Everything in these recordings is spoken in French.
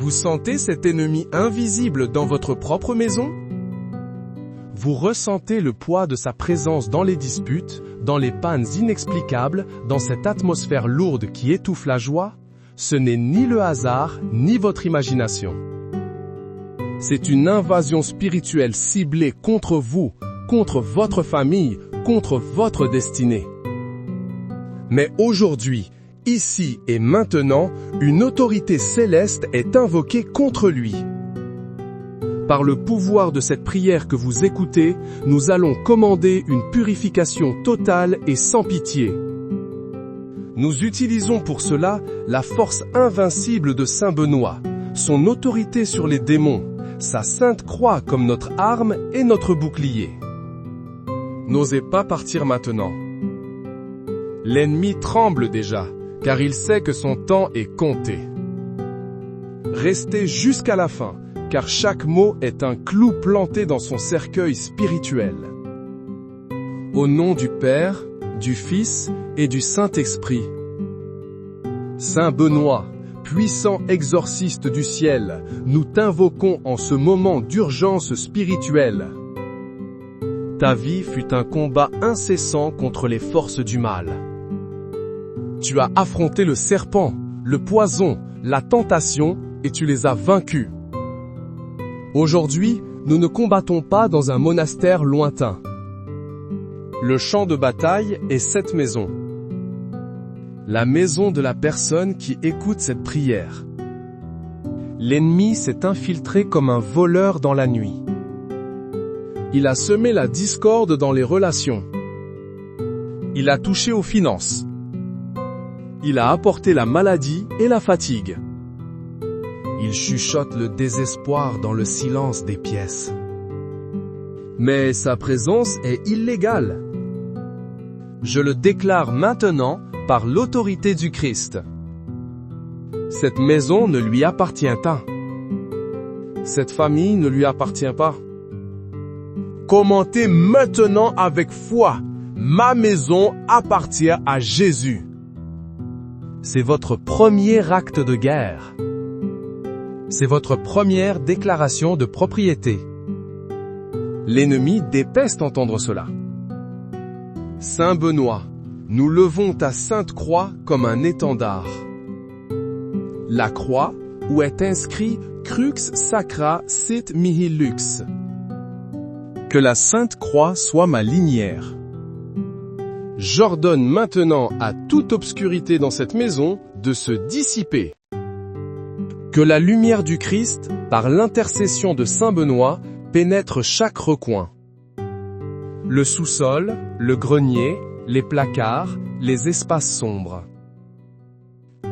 Vous sentez cet ennemi invisible dans votre propre maison? Vous ressentez le poids de sa présence dans les disputes, dans les pannes inexplicables, dans cette atmosphère lourde qui étouffe la joie? Ce n'est ni le hasard, ni votre imagination. C'est une invasion spirituelle ciblée contre vous, contre votre famille, contre votre destinée. Mais aujourd'hui, ici et maintenant, une autorité céleste est invoquée contre lui. Par le pouvoir de cette prière que vous écoutez, nous allons commander une purification totale et sans pitié. Nous utilisons pour cela la force invincible de Saint Benoît, son autorité sur les démons, sa sainte croix comme notre arme et notre bouclier. N'osez pas partir maintenant. L'ennemi tremble déjà, car il sait que son temps est compté. Restez jusqu'à la fin, car chaque mot est un clou planté dans son cercueil spirituel. Au nom du Père, du Fils et du Saint-Esprit. Saint Benoît, puissant exorciste du ciel, nous t'invoquons en ce moment d'urgence spirituelle. Ta vie fut un combat incessant contre les forces du mal. Tu as affronté le serpent, le poison, la tentation, et tu les as vaincus. Aujourd'hui, nous ne combattons pas dans un monastère lointain. Le champ de bataille est cette maison. La maison de la personne qui écoute cette prière. L'ennemi s'est infiltré comme un voleur dans la nuit. Il a semé la discorde dans les relations. Il a touché aux finances. Il a apporté la maladie et la fatigue. Il chuchote le désespoir dans le silence des pièces. Mais sa présence est illégale. Je le déclare maintenant par l'autorité du Christ. Cette maison ne lui appartient pas. Cette famille ne lui appartient pas. Commentez maintenant avec foi. Ma maison appartient à Jésus. C'est votre premier acte de guerre. C'est votre première déclaration de propriété. L'ennemi déteste entendre cela. Saint Benoît, nous levons ta sainte croix comme un étendard. La croix, où est inscrit Crux Sacra Sit Mihi Lux. Que la sainte croix soit ma linière. J'ordonne maintenant à toute obscurité dans cette maison de se dissiper. Que la lumière du Christ, par l'intercession de Saint Benoît, pénètre chaque recoin. Le sous-sol, le grenier, les placards, les espaces sombres.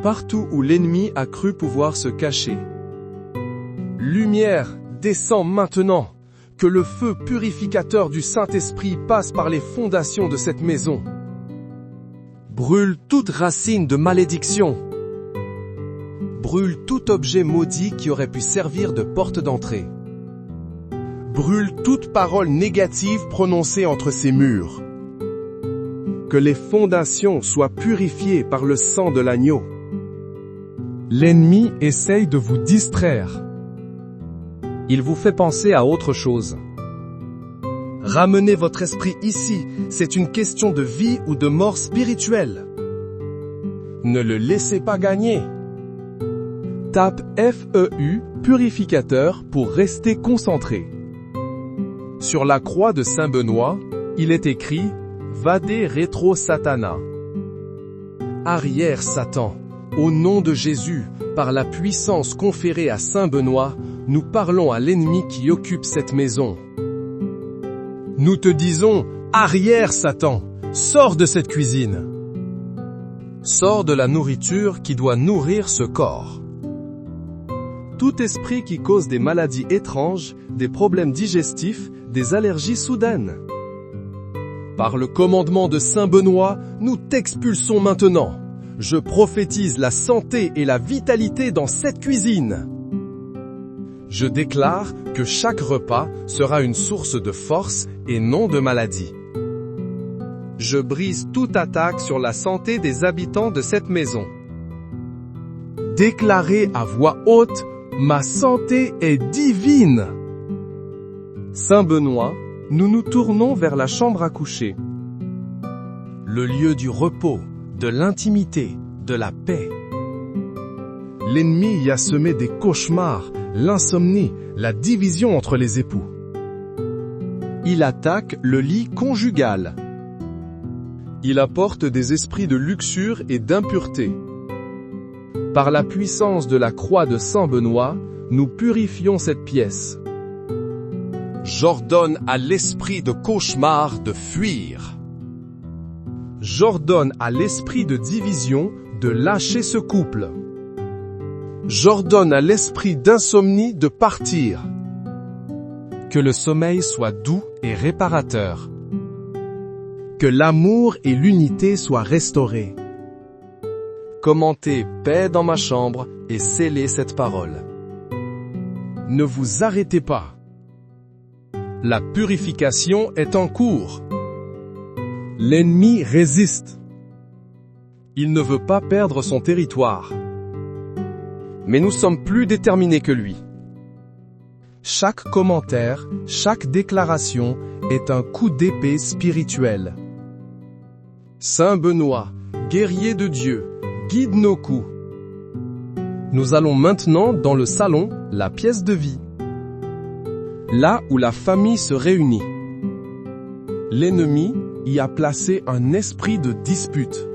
Partout où l'ennemi a cru pouvoir se cacher. Lumière, descends maintenant. Que le feu purificateur du Saint-Esprit passe par les fondations de cette maison. Brûle toute racine de malédiction. Brûle tout objet maudit qui aurait pu servir de porte d'entrée. Brûle toute parole négative prononcée entre ces murs. Que les fondations soient purifiées par le sang de l'agneau. L'ennemi essaye de vous distraire. Il vous fait penser à autre chose. Ramenez votre esprit ici, c'est une question de vie ou de mort spirituelle. Ne le laissez pas gagner. Tape FEU, purificateur, pour rester concentré. Sur la croix de Saint Benoît, il est écrit « Vade retro Satana ». Arrière Satan, au nom de Jésus, par la puissance conférée à Saint Benoît, nous parlons à l'ennemi qui occupe cette maison. Nous te disons, arrière Satan, sors de cette cuisine. Sors de la nourriture qui doit nourrir ce corps. Tout esprit qui cause des maladies étranges, des problèmes digestifs, des allergies soudaines. Par le commandement de Saint Benoît, nous t'expulsons maintenant. Je prophétise la santé et la vitalité dans cette cuisine. Je déclare que chaque repas sera une source de force et non de maladie. Je brise toute attaque sur la santé des habitants de cette maison. Déclarez à voix haute, Ma santé est divine. Saint Benoît, nous nous tournons vers la chambre à coucher. Le lieu du repos, de l'intimité, de la paix. L'ennemi y a semé des cauchemars, l'insomnie, la division entre les époux. Il attaque le lit conjugal. Il apporte des esprits de luxure et d'impureté. Par la puissance de la croix de Saint Benoît, nous purifions cette pièce. J'ordonne à l'esprit de cauchemar de fuir. J'ordonne à l'esprit de division de lâcher ce couple. J'ordonne à l'esprit d'insomnie de partir. Que le sommeil soit doux et réparateur. Que l'amour et l'unité soient restaurés. Commentez paix dans ma chambre et scellez cette parole. Ne vous arrêtez pas. La purification est en cours. L'ennemi résiste. Il ne veut pas perdre son territoire. Mais nous sommes plus déterminés que lui. Chaque commentaire, chaque déclaration est un coup d'épée spirituel. Saint Benoît, guerrier de Dieu, guide nos coups. Nous allons maintenant dans le salon, la pièce de vie. Là où la famille se réunit. L'ennemi y a placé un esprit de dispute.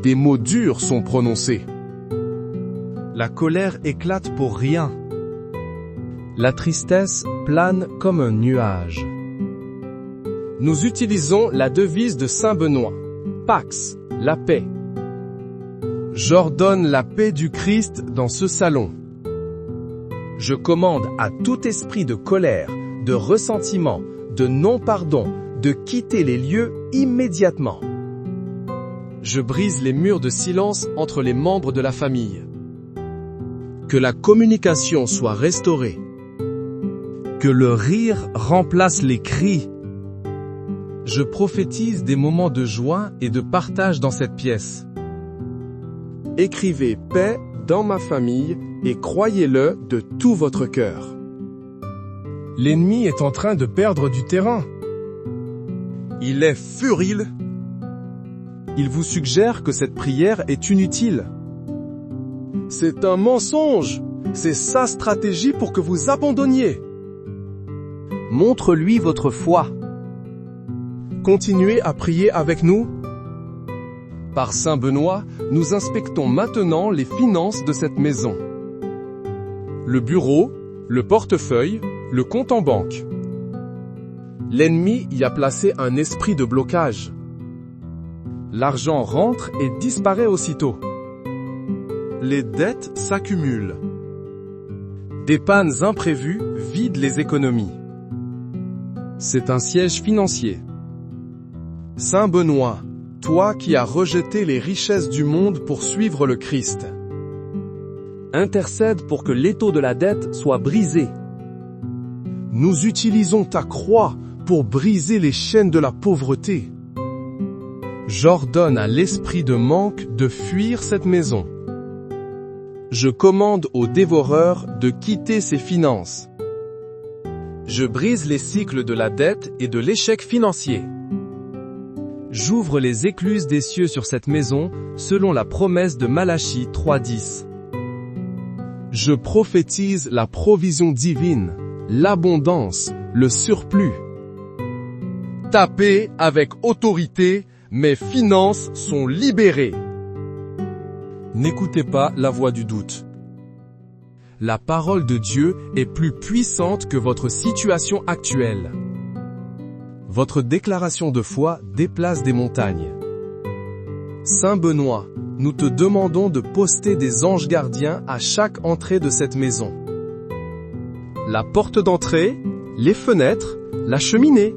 Des mots durs sont prononcés. La colère éclate pour rien. La tristesse plane comme un nuage. Nous utilisons la devise de Saint Benoît. Pax, la paix. J'ordonne la paix du Christ dans ce salon. Je commande à tout esprit de colère, de ressentiment, de non-pardon, de quitter les lieux immédiatement. Je brise les murs de silence entre les membres de la famille. Que la communication soit restaurée. Que le rire remplace les cris. Je prophétise des moments de joie et de partage dans cette pièce. Écrivez paix dans ma famille et croyez-le de tout votre cœur. L'ennemi est en train de perdre du terrain. Il est furil. Il vous suggère que cette prière est inutile. C'est un mensonge. C'est sa stratégie pour que vous abandonniez. Montre-lui votre foi. Continuez à prier avec nous. Par Saint Benoît, nous inspectons maintenant les finances de cette maison. Le bureau, le portefeuille, le compte en banque. L'ennemi y a placé un esprit de blocage. L'argent rentre et disparaît aussitôt. Les dettes s'accumulent. Des pannes imprévues vident les économies. C'est un siège financier. Saint Benoît, toi qui as rejeté les richesses du monde pour suivre le Christ, intercède pour que l'étau de la dette soit brisé. Nous utilisons ta croix pour briser les chaînes de la pauvreté. J'ordonne à l'esprit de manque de fuir cette maison. Je commande aux dévoreurs de quitter ses finances. Je brise les cycles de la dette et de l'échec financier. J'ouvre les écluses des cieux sur cette maison, selon la promesse de Malachie 3:10. Je prophétise la provision divine, l'abondance, le surplus. Tapez avec autorité, mes finances sont libérées. N'écoutez pas la voix du doute. La parole de Dieu est plus puissante que votre situation actuelle. Votre déclaration de foi déplace des montagnes. Saint Benoît, nous te demandons de poster des anges gardiens à chaque entrée de cette maison. La porte d'entrée, les fenêtres, la cheminée.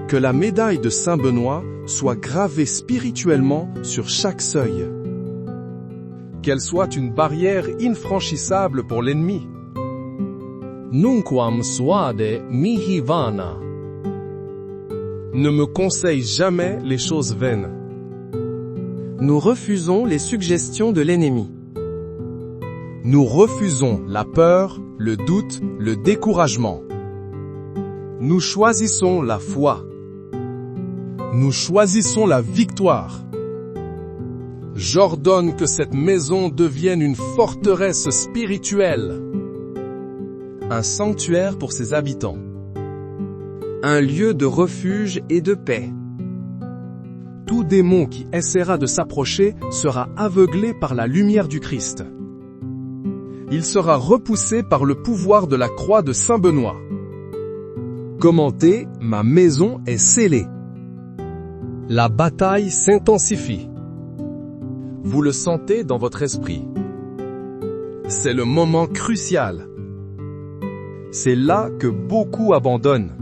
Que la médaille de Saint Benoît soit gravée spirituellement sur chaque seuil. Qu'elle soit une barrière infranchissable pour l'ennemi. Nunquam suade mihi vana. Ne me conseille jamais les choses vaines. Nous refusons les suggestions de l'ennemi. Nous refusons la peur, le doute, le découragement. Nous choisissons la foi. Nous choisissons la victoire. J'ordonne que cette maison devienne une forteresse spirituelle. Un sanctuaire pour ses habitants. Un lieu de refuge et de paix. Tout démon qui essaiera de s'approcher sera aveuglé par la lumière du Christ. Il sera repoussé par le pouvoir de la croix de Saint Benoît. Commentez, ma maison est scellée. La bataille s'intensifie. Vous le sentez dans votre esprit. C'est le moment crucial. C'est là que beaucoup abandonnent.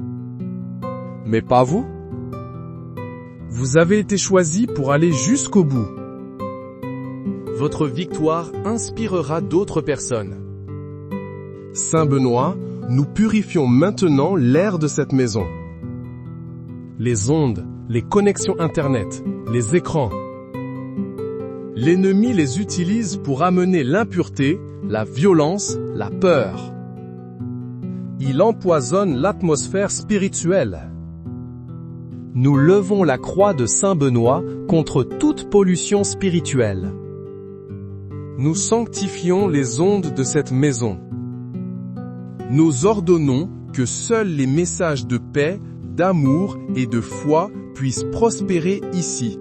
Mais pas vous. Vous avez été choisi pour aller jusqu'au bout. Votre victoire inspirera d'autres personnes. Saint Benoît, nous purifions maintenant l'air de cette maison. Les ondes, les connexions Internet, les écrans. L'ennemi les utilise pour amener l'impureté, la violence, la peur. Il empoisonne l'atmosphère spirituelle. Nous levons la croix de Saint Benoît contre toute pollution spirituelle. Nous sanctifions les ondes de cette maison. Nous ordonnons que seuls les messages de paix, d'amour et de foi puissent prospérer ici.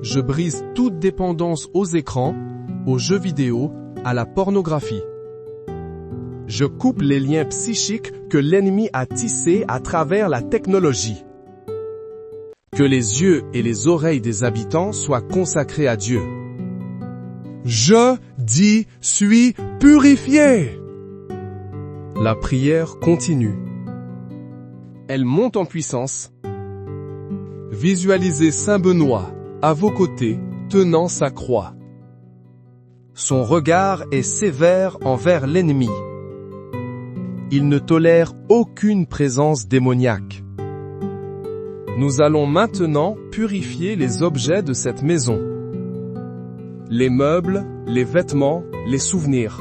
Je brise toute dépendance aux écrans, aux jeux vidéo, à la pornographie. Je coupe les liens psychiques que l'ennemi a tissés à travers la technologie. Que les yeux et les oreilles des habitants soient consacrés à Dieu. Je suis purifié. La prière continue. Elle monte en puissance. Visualisez Saint Benoît à vos côtés, tenant sa croix. Son regard est sévère envers l'ennemi. Il ne tolère aucune présence démoniaque. Nous allons maintenant purifier les objets de cette maison. Les meubles, les vêtements, les souvenirs.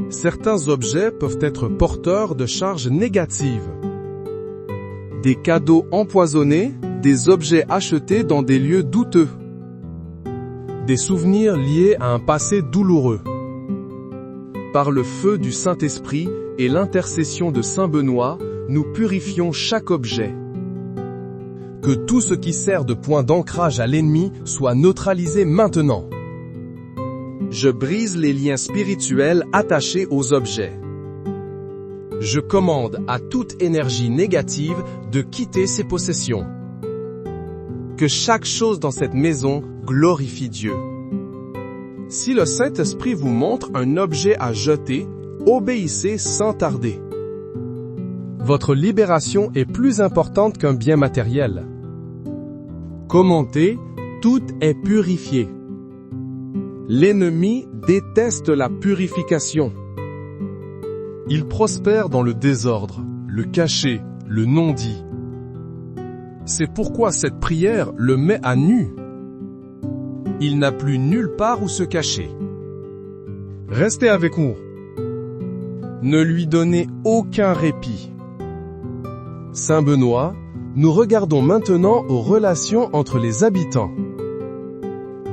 Certains objets peuvent être porteurs de charges négatives. Des cadeaux empoisonnés, des objets achetés dans des lieux douteux. Des souvenirs liés à un passé douloureux. Par le feu du Saint-Esprit et l'intercession de Saint Benoît, nous purifions chaque objet. Que tout ce qui sert de point d'ancrage à l'ennemi soit neutralisé maintenant. Je brise les liens spirituels attachés aux objets. Je commande à toute énergie négative de quitter ses possessions. Que chaque chose dans cette maison glorifie Dieu. Si le Saint-Esprit vous montre un objet à jeter, obéissez sans tarder. Votre libération est plus importante qu'un bien matériel. Commentez, tout est purifié. L'ennemi déteste la purification. Il prospère dans le désordre, le caché, le non-dit. C'est pourquoi cette prière le met à nu. Il n'a plus nulle part où se cacher. Restez avec nous. Ne lui donnez aucun répit. Saint Benoît, nous regardons maintenant aux relations entre les habitants.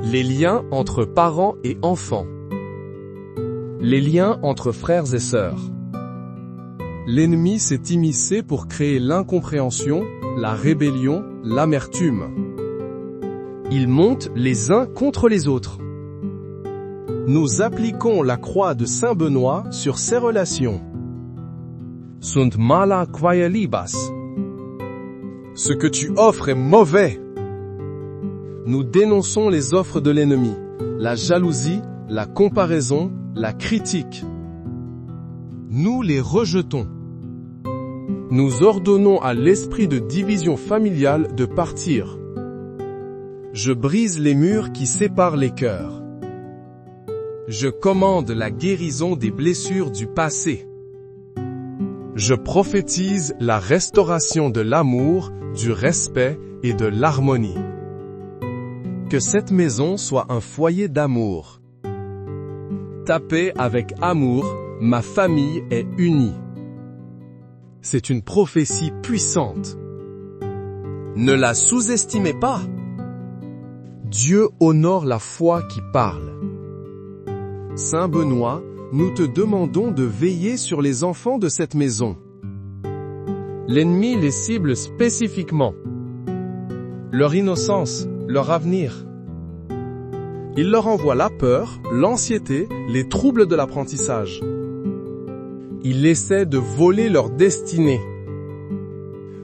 Les liens entre parents et enfants. Les liens entre frères et sœurs. L'ennemi s'est immiscé pour créer l'incompréhension, la rébellion, l'amertume. Ils montent les uns contre les autres. Nous appliquons la croix de Saint Benoît sur ces relations. Sunt mala quae libas. Ce que tu offres est mauvais. Nous dénonçons les offres de l'ennemi, la jalousie, la comparaison, la critique. Nous les rejetons. Nous ordonnons à l'esprit de division familiale de partir. Je brise les murs qui séparent les cœurs. Je commande la guérison des blessures du passé. Je prophétise la restauration de l'amour, du respect et de l'harmonie. Que cette maison soit un foyer d'amour. ta paix avec amour, ma famille est unie. C'est une prophétie puissante. Ne la sous-estimez pas. Dieu honore la foi qui parle. Saint Benoît, nous te demandons de veiller sur les enfants de cette maison. L'ennemi les cible spécifiquement. Leur innocence, leur avenir. Il leur envoie la peur, l'anxiété, les troubles de l'apprentissage. Il essaie de voler leur destinée.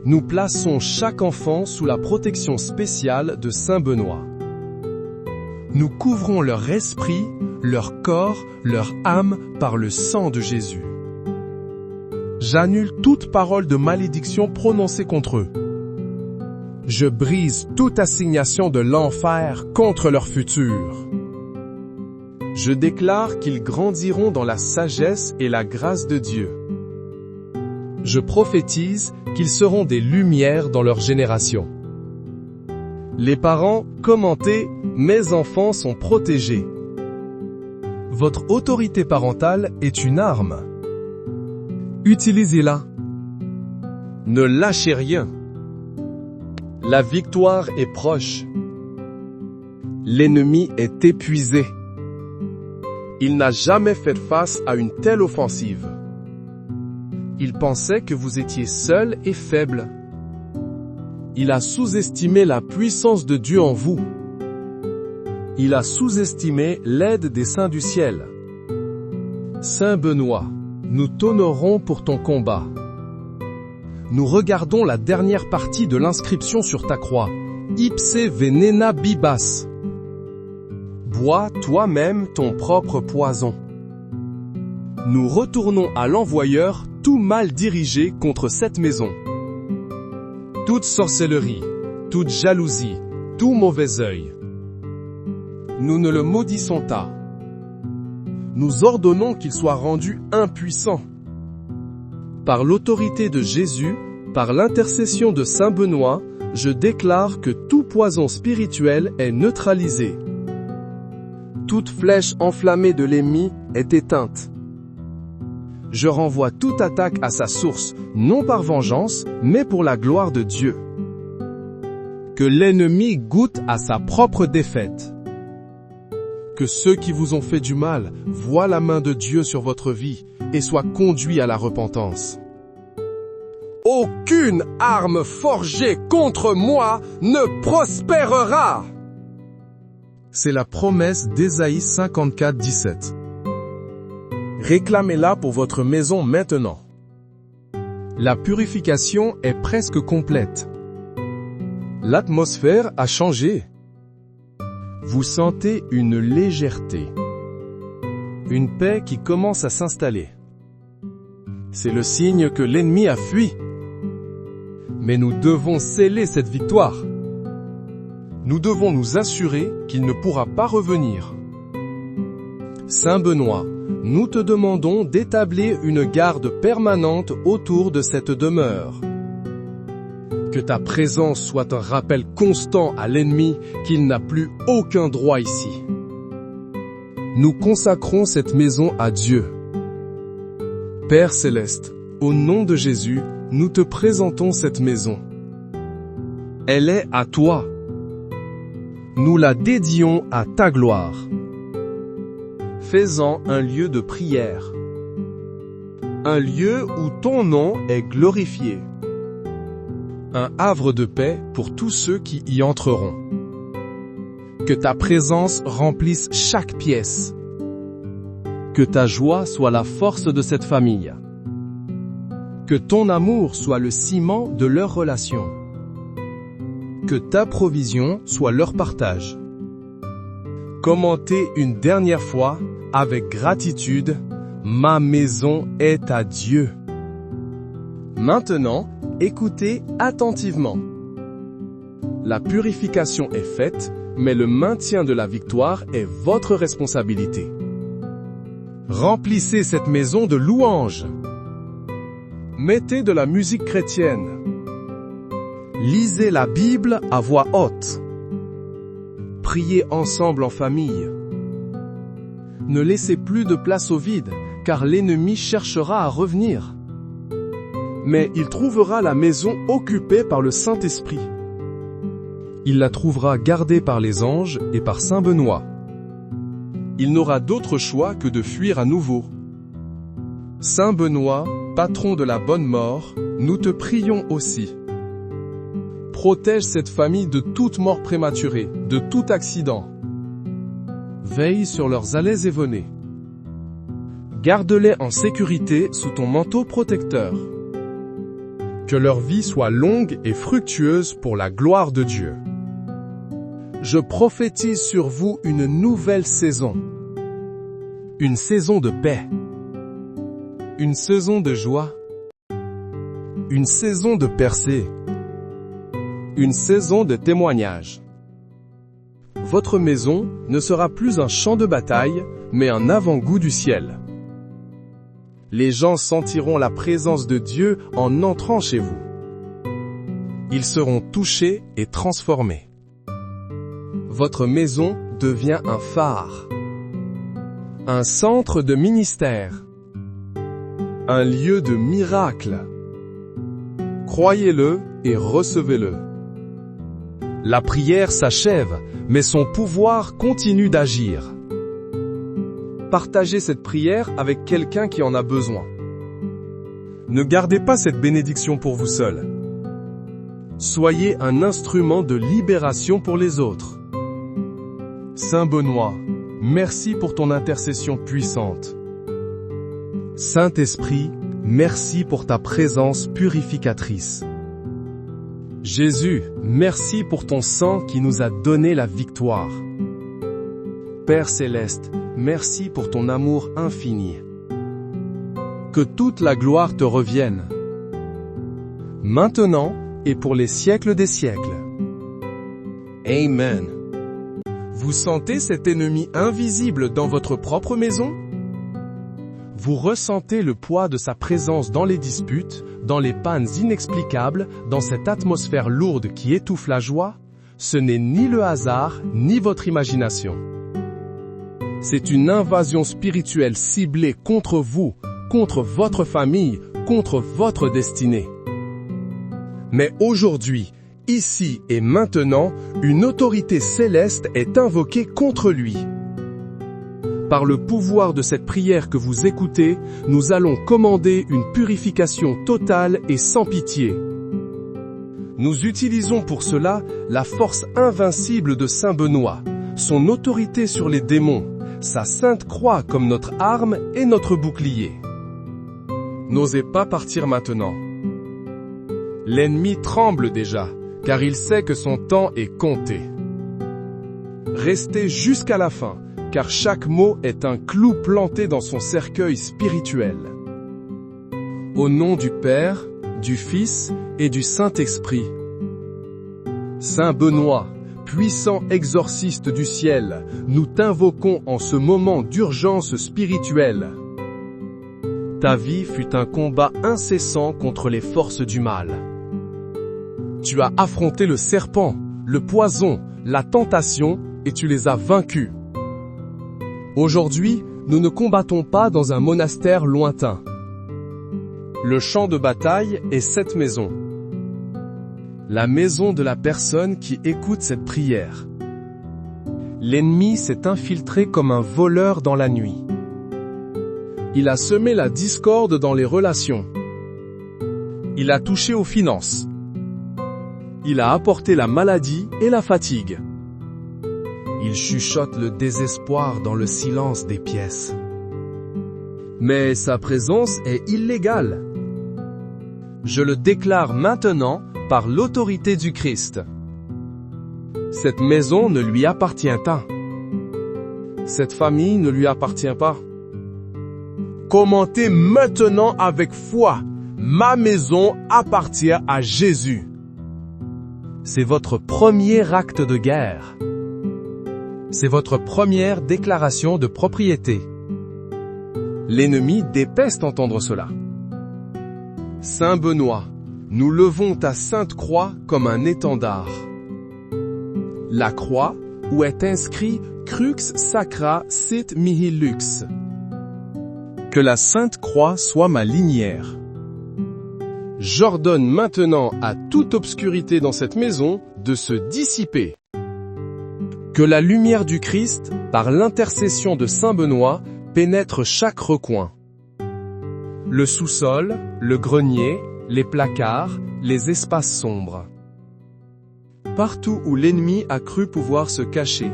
Nous plaçons chaque enfant sous la protection spéciale de Saint Benoît. Nous couvrons leur esprit, leur corps, leur âme par le sang de Jésus. J'annule toute parole de malédiction prononcée contre eux. Je brise toute assignation de l'enfer contre leur futur. Je déclare qu'ils grandiront dans la sagesse et la grâce de Dieu. Je prophétise qu'ils seront des lumières dans leur génération. Les parents, commentez, mes enfants sont protégés. Votre autorité parentale est une arme. Utilisez-la. Ne lâchez rien. La victoire est proche. L'ennemi est épuisé. Il n'a jamais fait face à une telle offensive. Il pensait que vous étiez seul et faible. Il a sous-estimé la puissance de Dieu en vous. Il a sous-estimé l'aide des saints du ciel. Saint Benoît, nous t'honorons pour ton combat. Nous regardons la dernière partie de l'inscription sur ta croix. Ipse venena bibas. Bois toi-même ton propre poison. Nous retournons à l'envoyeur tout mal dirigé contre cette maison. Toute sorcellerie, toute jalousie, tout mauvais œil. Nous ne le maudissons pas. Nous ordonnons qu'il soit rendu impuissant. Par l'autorité de Jésus, par l'intercession de Saint Benoît, je déclare que tout poison spirituel est neutralisé. Toute flèche enflammée de l'ennemi est éteinte. Je renvoie toute attaque à sa source, non par vengeance, mais pour la gloire de Dieu. Que l'ennemi goûte à sa propre défaite. Que ceux qui vous ont fait du mal voient la main de Dieu sur votre vie et soient conduits à la repentance. Aucune arme forgée contre moi ne prospérera. C'est la promesse d'Ésaïe 54, 17. Réclamez-la pour votre maison maintenant. La purification est presque complète. L'atmosphère a changé. Vous sentez une légèreté. Une paix qui commence à s'installer. C'est le signe que l'ennemi a fui. Mais nous devons sceller cette victoire. Nous devons nous assurer qu'il ne pourra pas revenir. Saint Benoît, nous te demandons d'établir une garde permanente autour de cette demeure. Que ta présence soit un rappel constant à l'ennemi qu'il n'a plus aucun droit ici. Nous consacrons cette maison à Dieu. Père céleste, au nom de Jésus, nous te présentons cette maison. Elle est à toi. Nous la dédions à ta gloire. Fais-en un lieu de prière. Un lieu où ton nom est glorifié. Un havre de paix pour tous ceux qui y entreront. Que ta présence remplisse chaque pièce. Que ta joie soit la force de cette famille. Que ton amour soit le ciment de leur relation. Que ta provision soit leur partage. Commentez une dernière fois, avec gratitude, ma maison est à Dieu. Maintenant, écoutez attentivement. La purification est faite, mais le maintien de la victoire est votre responsabilité. Remplissez cette maison de louanges. Mettez de la musique chrétienne. Lisez la Bible à voix haute. Priez ensemble en famille. Ne laissez plus de place au vide, car l'ennemi cherchera à revenir. Mais il trouvera la maison occupée par le Saint-Esprit. Il la trouvera gardée par les anges et par Saint Benoît. Il n'aura d'autre choix que de fuir à nouveau. Saint Benoît, patron de la bonne mort, nous te prions aussi. Protège cette famille de toute mort prématurée, de tout accident. Veille sur leurs allées et venées. Garde-les en sécurité sous ton manteau protecteur. Que leur vie soit longue et fructueuse pour la gloire de Dieu. Je prophétise sur vous une nouvelle saison. Une saison de paix. Une saison de joie. Une saison de percée. Une saison de témoignage. Votre maison ne sera plus un champ de bataille, mais un avant-goût du ciel. Les gens sentiront la présence de Dieu en entrant chez vous. Ils seront touchés et transformés. Votre maison devient un phare. Un centre de ministère. Un lieu de miracle. Croyez-le et recevez-le. La prière s'achève, mais son pouvoir continue d'agir. Partagez cette prière avec quelqu'un qui en a besoin. Ne gardez pas cette bénédiction pour vous seul. Soyez un instrument de libération pour les autres. Saint Benoît, merci pour ton intercession puissante. Saint-Esprit, merci pour ta présence purificatrice. Jésus, merci pour ton sang qui nous a donné la victoire. Père céleste, merci pour ton amour infini. Que toute la gloire te revienne. Maintenant et pour les siècles des siècles. Amen. Vous sentez cet ennemi invisible dans votre propre maison? Vous ressentez le poids de sa présence dans les disputes, dans les pannes inexplicables, dans cette atmosphère lourde qui étouffe la joie? Ce n'est ni le hasard, ni votre imagination. C'est une invasion spirituelle ciblée contre vous, contre votre famille, contre votre destinée. Mais aujourd'hui, ici et maintenant, une autorité céleste est invoquée contre lui. Par le pouvoir de cette prière que vous écoutez, nous allons commander une purification totale et sans pitié. Nous utilisons pour cela la force invincible de Saint Benoît, son autorité sur les démons, sa sainte croix comme notre arme et notre bouclier. N'osez pas partir maintenant. L'ennemi tremble déjà, car il sait que son temps est compté. Restez jusqu'à la fin, car chaque mot est un clou planté dans son cercueil spirituel. Au nom du Père, du Fils et du Saint-Esprit. Saint Benoît, puissant exorciste du ciel, nous t'invoquons en ce moment d'urgence spirituelle. Ta vie fut un combat incessant contre les forces du mal. Tu as affronté le serpent, le poison, la tentation, et tu les as vaincus. Aujourd'hui, nous ne combattons pas dans un monastère lointain. Le champ de bataille est cette maison. La maison de la personne qui écoute cette prière. L'ennemi s'est infiltré comme un voleur dans la nuit. Il a semé la discorde dans les relations. Il a touché aux finances. Il a apporté la maladie et la fatigue. Il chuchote le désespoir dans le silence des pièces. Mais sa présence est illégale. Je le déclare maintenant par l'autorité du Christ. Cette maison ne lui appartient pas. Cette famille ne lui appartient pas. Commentez maintenant avec foi. Ma maison appartient à Jésus. C'est votre premier acte de guerre. C'est votre première déclaration de propriété. L'ennemi déteste entendre cela. Saint Benoît, nous levons ta sainte croix comme un étendard. La croix où est inscrit crux sacra sit mihi lux. Que la Sainte Croix soit ma linière. J'ordonne maintenant à toute obscurité dans cette maison de se dissiper. Que la lumière du Christ, par l'intercession de Saint Benoît, pénètre chaque recoin. Le sous-sol, le grenier, les placards, les espaces sombres. Partout où l'ennemi a cru pouvoir se cacher.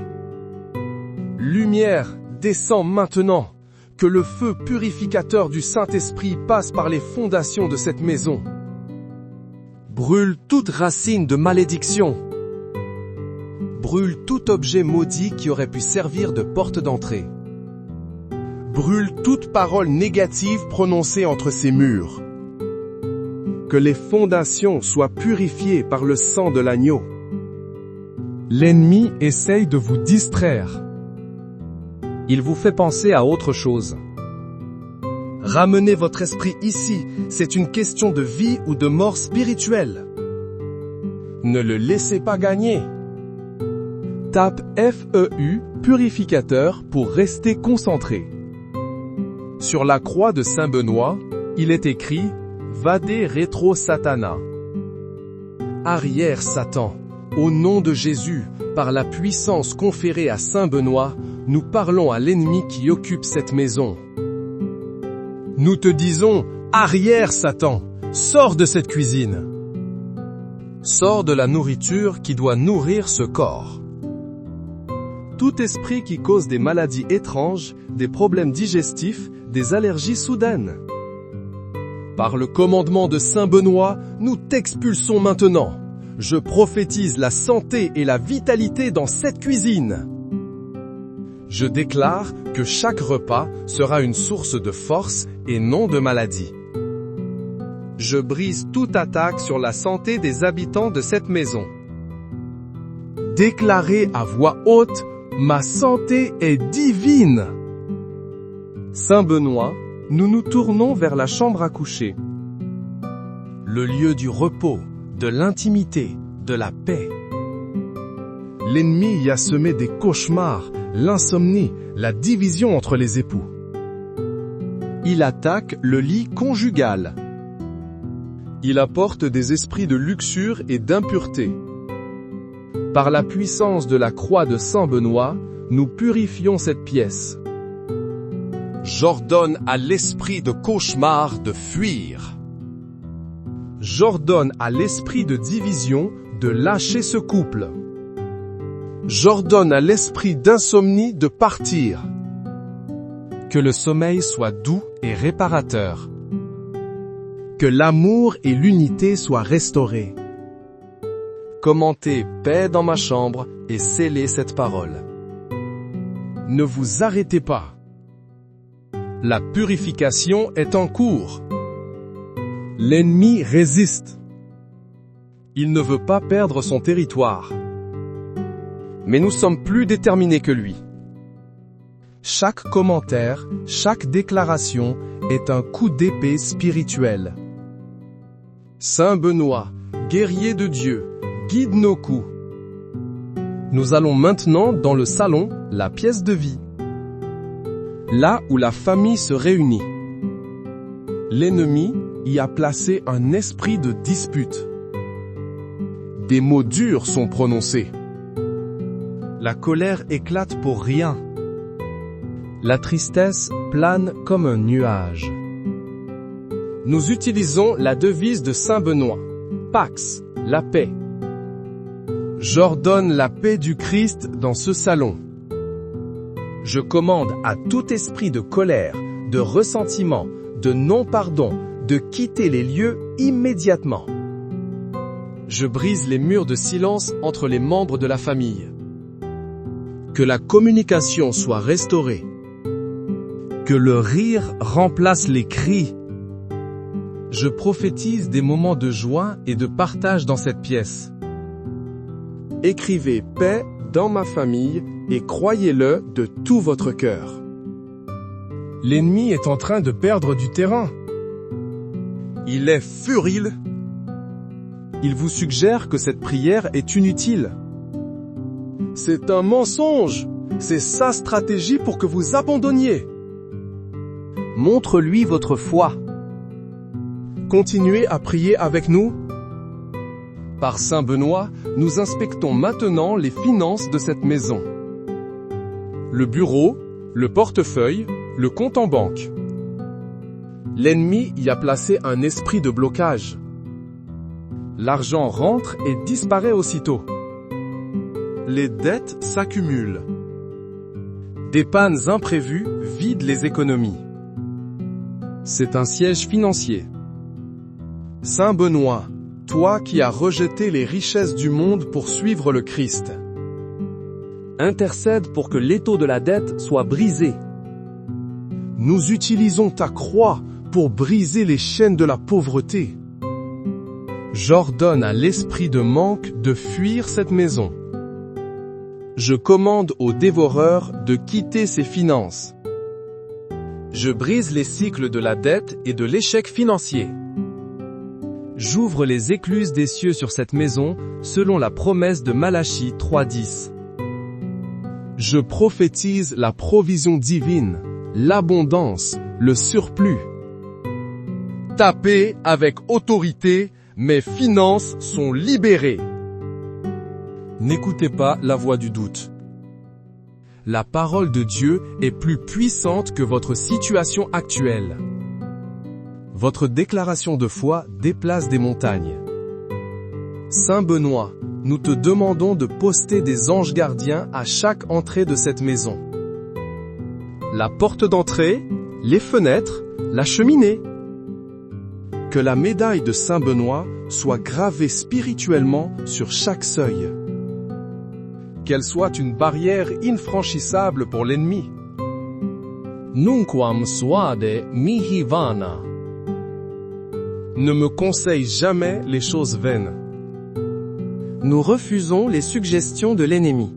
Lumière, descends maintenant. Que le feu purificateur du Saint-Esprit passe par les fondations de cette maison. Brûle toute racine de malédiction. Brûle tout objet maudit qui aurait pu servir de porte d'entrée. Brûle toute parole négative prononcée entre ces murs. Que les fondations soient purifiées par le sang de l'agneau. L'ennemi essaye de vous distraire. Il vous fait penser à autre chose. Ramenez votre esprit ici, c'est une question de vie ou de mort spirituelle. Ne le laissez pas gagner. Tape FEU, purificateur, pour rester concentré. Sur la croix de Saint Benoît, il est écrit « Vade retro Satana ». Arrière Satan, au nom de Jésus, par la puissance conférée à Saint Benoît, nous parlons à l'ennemi qui occupe cette maison. Nous te disons, arrière Satan, sors de cette cuisine. Sors de la nourriture qui doit nourrir ce corps. Tout esprit qui cause des maladies étranges, des problèmes digestifs, des allergies soudaines. Par le commandement de Saint Benoît, nous t'expulsons maintenant. Je prophétise la santé et la vitalité dans cette cuisine. Je déclare que chaque repas sera une source de force et non de maladie. Je brise toute attaque sur la santé des habitants de cette maison. Déclarez à voix haute, ma santé est divine. Saint Benoît, nous nous tournons vers la chambre à coucher. Le lieu du repos, de l'intimité, de la paix. L'ennemi y a semé des cauchemars, l'insomnie, la division entre les époux. Il attaque le lit conjugal. Il apporte des esprits de luxure et d'impureté. Par la puissance de la croix de Saint Benoît, nous purifions cette pièce. J'ordonne à l'esprit de cauchemar de fuir. J'ordonne à l'esprit de division de lâcher ce couple. J'ordonne à l'esprit d'insomnie de partir. Que le sommeil soit doux et réparateur. Que l'amour et l'unité soient restaurés. Commentez paix dans ma chambre et scellez cette parole. Ne vous arrêtez pas. La purification est en cours. L'ennemi résiste. Il ne veut pas perdre son territoire. Mais nous sommes plus déterminés que lui. Chaque commentaire, chaque déclaration est un coup d'épée spirituel. Saint Benoît, guerrier de Dieu, guide nos coups. Nous allons maintenant dans le salon, la pièce de vie. Là où la famille se réunit. L'ennemi y a placé un esprit de dispute. Des mots durs sont prononcés. La colère éclate pour rien. La tristesse plane comme un nuage. Nous utilisons la devise de Saint Benoît. Pax, la paix. J'ordonne la paix du Christ dans ce salon. Je commande à tout esprit de colère, de ressentiment, de non-pardon, de quitter les lieux immédiatement. Je brise les murs de silence entre les membres de la famille. Que la communication soit restaurée. Que le rire remplace les cris. Je prophétise des moments de joie et de partage dans cette pièce. Écrivez paix dans ma famille et croyez-le de tout votre cœur. L'ennemi est en train de perdre du terrain. Il est furieux. Il vous suggère que cette prière est inutile. C'est un mensonge. C'est sa stratégie pour que vous abandonniez. Montre-lui votre foi. Continuez à prier avec nous. Par Saint Benoît, nous inspectons maintenant les finances de cette maison. Le bureau, le portefeuille, le compte en banque. L'ennemi y a placé un esprit de blocage. L'argent rentre et disparaît aussitôt. Les dettes s'accumulent. Des pannes imprévues vident les économies. C'est un siège financier. Saint Benoît, toi qui as rejeté les richesses du monde pour suivre le Christ, Intercède pour que l'étau de la dette soit brisé. nous utilisons ta croix pour briser les chaînes de la pauvreté. J'ordonne à l'esprit de manque de fuir cette maison. Je commande aux dévoreurs de quitter ses finances. Je brise les cycles de la dette et de l'échec financier. J'ouvre les écluses des cieux sur cette maison, selon la promesse de Malachie 3:10. Je prophétise la provision divine, l'abondance, le surplus. Tapez avec autorité, mes finances sont libérées. N'écoutez pas la voix du doute. La parole de Dieu est plus puissante que votre situation actuelle. Votre déclaration de foi déplace des montagnes. Saint Benoît, nous te demandons de poster des anges gardiens à chaque entrée de cette maison. La porte d'entrée, les fenêtres, la cheminée. Que la médaille de Saint Benoît soit gravée spirituellement sur chaque seuil. Qu'elle soit une barrière infranchissable pour l'ennemi. Nunquam suade mihi vana. Ne me conseille jamais les choses vaines. Nous refusons les suggestions de l'ennemi.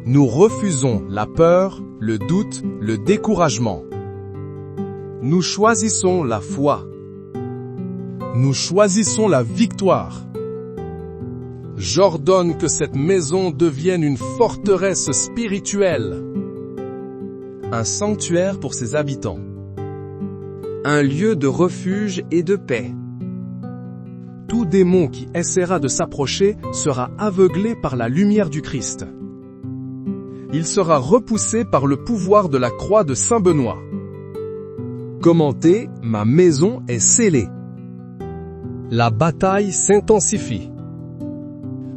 Nous refusons la peur, le doute, le découragement. Nous choisissons la foi. Nous choisissons la victoire. J'ordonne que cette maison devienne une forteresse spirituelle. Un sanctuaire pour ses habitants. Un lieu de refuge et de paix. Tout démon qui essaiera de s'approcher sera aveuglé par la lumière du Christ. Il sera repoussé par le pouvoir de la croix de Saint Benoît. Commentez, ma maison est scellée. La bataille s'intensifie.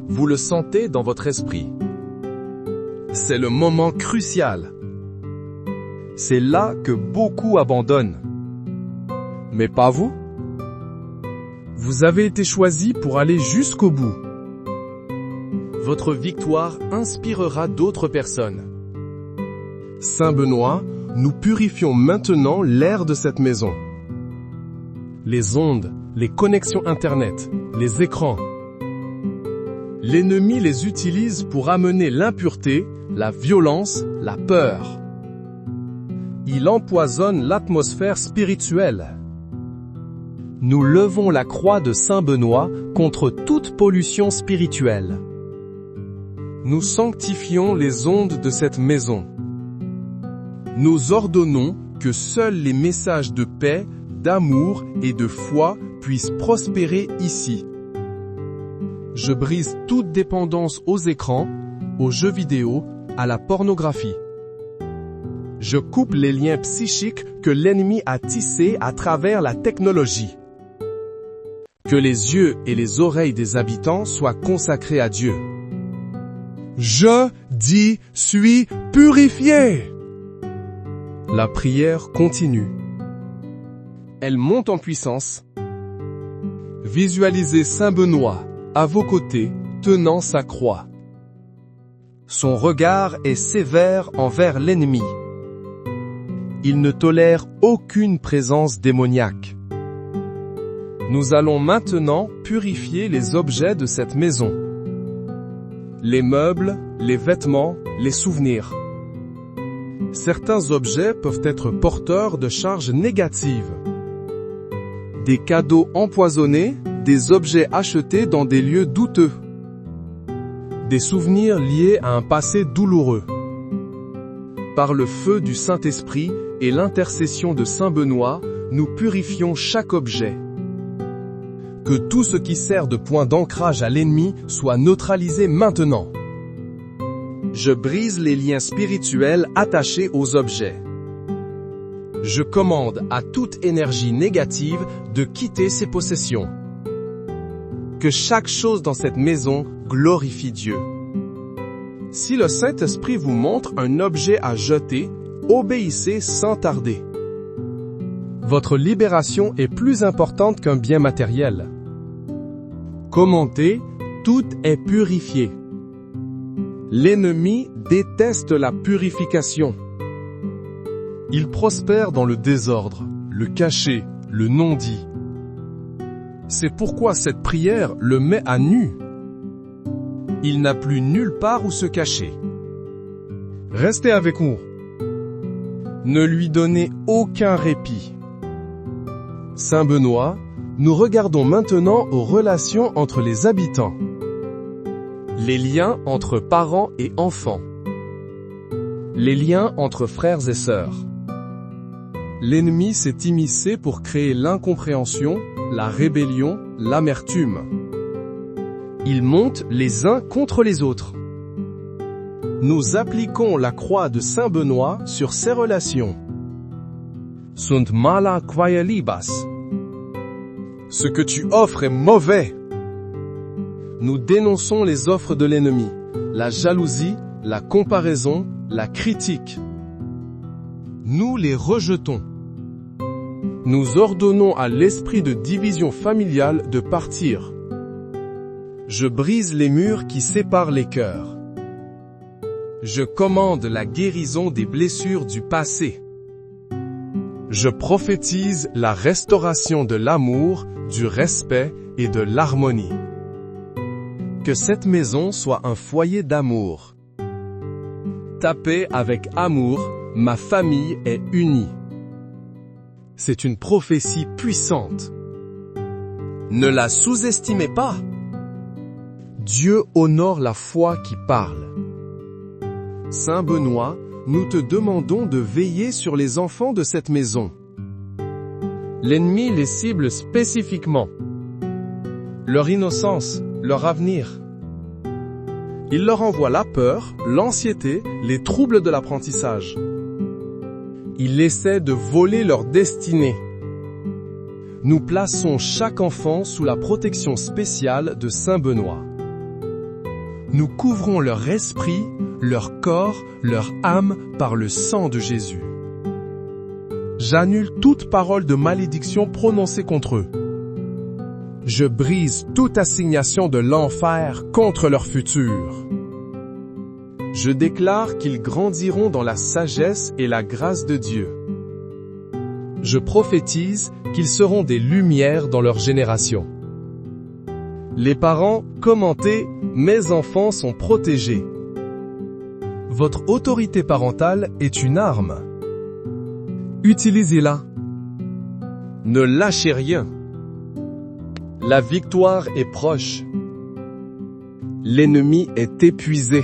Vous le sentez dans votre esprit. C'est le moment crucial. C'est là que beaucoup abandonnent. Mais pas vous. Vous avez été choisi pour aller jusqu'au bout. Votre victoire inspirera d'autres personnes. Saint Benoît, nous purifions maintenant l'air de cette maison. Les ondes, les connexions Internet, les écrans. L'ennemi les utilise pour amener l'impureté, la violence, la peur. Il empoisonne l'atmosphère spirituelle. Nous levons la croix de Saint Benoît contre toute pollution spirituelle. Nous sanctifions les ondes de cette maison. Nous ordonnons que seuls les messages de paix, d'amour et de foi puissent prospérer ici. Je brise toute dépendance aux écrans, aux jeux vidéo, à la pornographie. Je coupe les liens psychiques que l'ennemi a tissés à travers la technologie. Que les yeux et les oreilles des habitants soient consacrés à Dieu. Je suis purifié. La prière continue. Elle monte en puissance. Visualisez Saint Benoît à vos côtés, tenant sa croix. Son regard est sévère envers l'ennemi. Il ne tolère aucune présence démoniaque. Nous allons maintenant purifier les objets de cette maison. Les meubles, les vêtements, les souvenirs. Certains objets peuvent être porteurs de charges négatives. Des cadeaux empoisonnés, des objets achetés dans des lieux douteux. des souvenirs liés à un passé douloureux. Par le feu du Saint-Esprit et l'intercession de Saint Benoît, nous purifions chaque objet. Que tout ce qui sert de point d'ancrage à l'ennemi soit neutralisé maintenant. Je brise les liens spirituels attachés aux objets. Je commande à toute énergie négative de quitter ses possessions. Que chaque chose dans cette maison glorifie Dieu. Si le Saint-Esprit vous montre un objet à jeter, obéissez sans tarder. Votre libération est plus importante qu'un bien matériel. Commentez, tout est purifié. L'ennemi déteste la purification. Il prospère dans le désordre, le caché, le non-dit. C'est pourquoi cette prière le met à nu. Il n'a plus nulle part où se cacher. Restez avec nous. Ne lui donnez aucun répit. Saint Benoît, nous regardons maintenant aux relations entre les habitants. Les liens entre parents et enfants. Les liens entre frères et sœurs. L'ennemi s'est immiscé pour créer l'incompréhension, la rébellion, l'amertume. Ils montent les uns contre les autres. Nous appliquons la croix de Saint Benoît sur ces relations. Sunt mala quae libas. Ce que tu offres est mauvais. Nous dénonçons les offres de l'ennemi, la jalousie, la comparaison, la critique. Nous les rejetons. Nous ordonnons à l'esprit de division familiale de partir. Je brise les murs qui séparent les cœurs. Je commande la guérison des blessures du passé. Je prophétise la restauration de l'amour, du respect et de l'harmonie. Que cette maison soit un foyer d'amour. Tapez avec amour, ma famille est unie. C'est une prophétie puissante. Ne la sous-estimez pas. Dieu honore la foi qui parle. Saint Benoît, nous te demandons de veiller sur les enfants de cette maison. L'ennemi les cible spécifiquement. Leur innocence, leur avenir. Il leur envoie la peur, l'anxiété, les troubles de l'apprentissage. Il essaie de voler leur destinée. Nous plaçons chaque enfant sous la protection spéciale de Saint Benoît. Nous couvrons leur esprit, leur corps, leur âme par le sang de Jésus. J'annule toute parole de malédiction prononcée contre eux. Je brise toute assignation de l'enfer contre leur futur. Je déclare qu'ils grandiront dans la sagesse et la grâce de Dieu. Je prophétise qu'ils seront des lumières dans leur génération. Les parents, commentez, mes enfants sont protégés. Votre autorité parentale est une arme. Utilisez-la. Ne lâchez rien. La victoire est proche. L'ennemi est épuisé.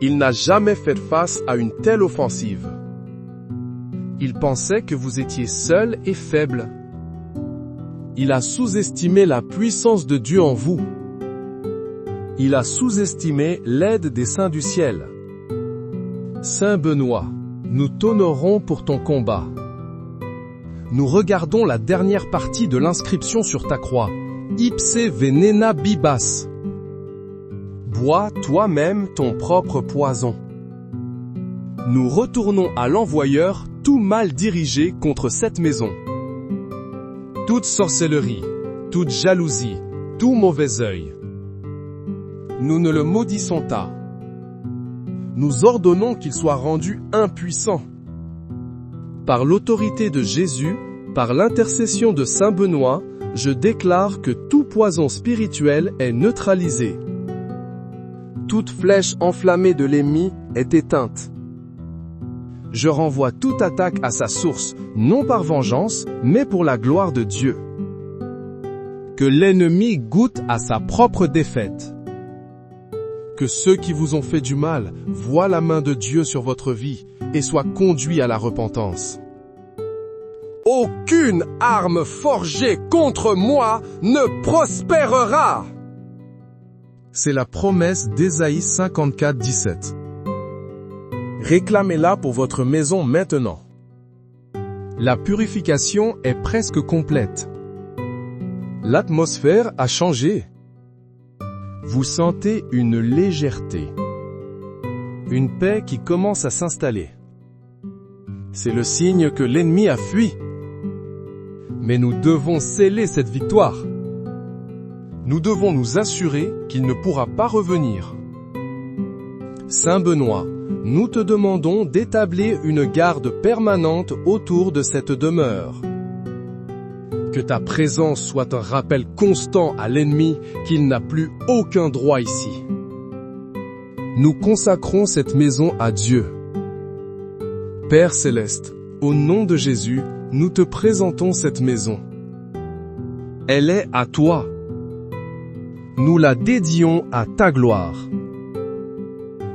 Il n'a jamais fait face à une telle offensive. Il pensait que vous étiez seul et faible. Il a sous-estimé la puissance de Dieu en vous. Il a sous-estimé l'aide des saints du ciel. Saint Benoît, nous t'honorons pour ton combat. Nous regardons la dernière partie de l'inscription sur ta croix. Ipse venena bibas. Bois toi-même ton propre poison. Nous retournons à l'envoyeur tout mal dirigé contre cette maison. Toute sorcellerie, toute jalousie, tout mauvais œil. Nous ne le maudissons pas. Nous ordonnons qu'il soit rendu impuissant. Par l'autorité de Jésus, par l'intercession de Saint Benoît, je déclare que tout poison spirituel est neutralisé. Toute flèche enflammée de l'ennemi est éteinte. Je renvoie toute attaque à sa source, non par vengeance, mais pour la gloire de Dieu. Que l'ennemi goûte à sa propre défaite. que ceux qui vous ont fait du mal voient la main de Dieu sur votre vie et soient conduits à la repentance. Aucune arme forgée contre moi ne prospérera. C'est la promesse d'Ésaïe 54, 17. Réclamez-la pour votre maison maintenant. La purification est presque complète. L'atmosphère a changé. Vous sentez une légèreté. Une paix qui commence à s'installer. C'est le signe que l'ennemi a fui. Mais nous devons sceller cette victoire. Nous devons nous assurer qu'il ne pourra pas revenir. Saint Benoît, nous te demandons d'établir une garde permanente autour de cette demeure. Que ta présence soit un rappel constant à l'ennemi qu'il n'a plus aucun droit ici. Nous consacrons cette maison à Dieu. Père céleste, au nom de Jésus, nous te présentons cette maison. Elle est à toi. Nous la dédions à ta gloire.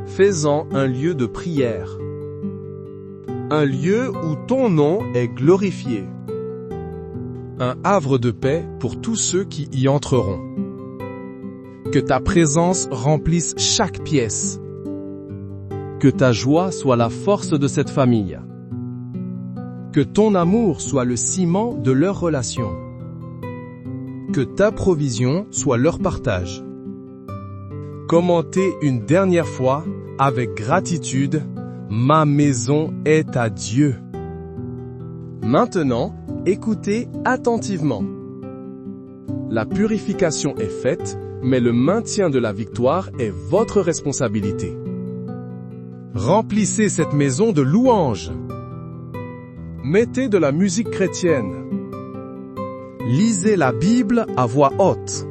Fais-en un lieu de prière. Un lieu où ton nom est glorifié. Un havre de paix pour tous ceux qui y entreront. Que ta présence remplisse chaque pièce. Que ta joie soit la force de cette famille. Que ton amour soit le ciment de leur relation. Que ta provision soit leur partage. Commentez une dernière fois, avec gratitude, « Ma maison est à Dieu ». Maintenant, écoutez attentivement. La purification est faite, mais le maintien de la victoire est votre responsabilité. Remplissez cette maison de louanges. Mettez de la musique chrétienne. Lisez la Bible à voix haute.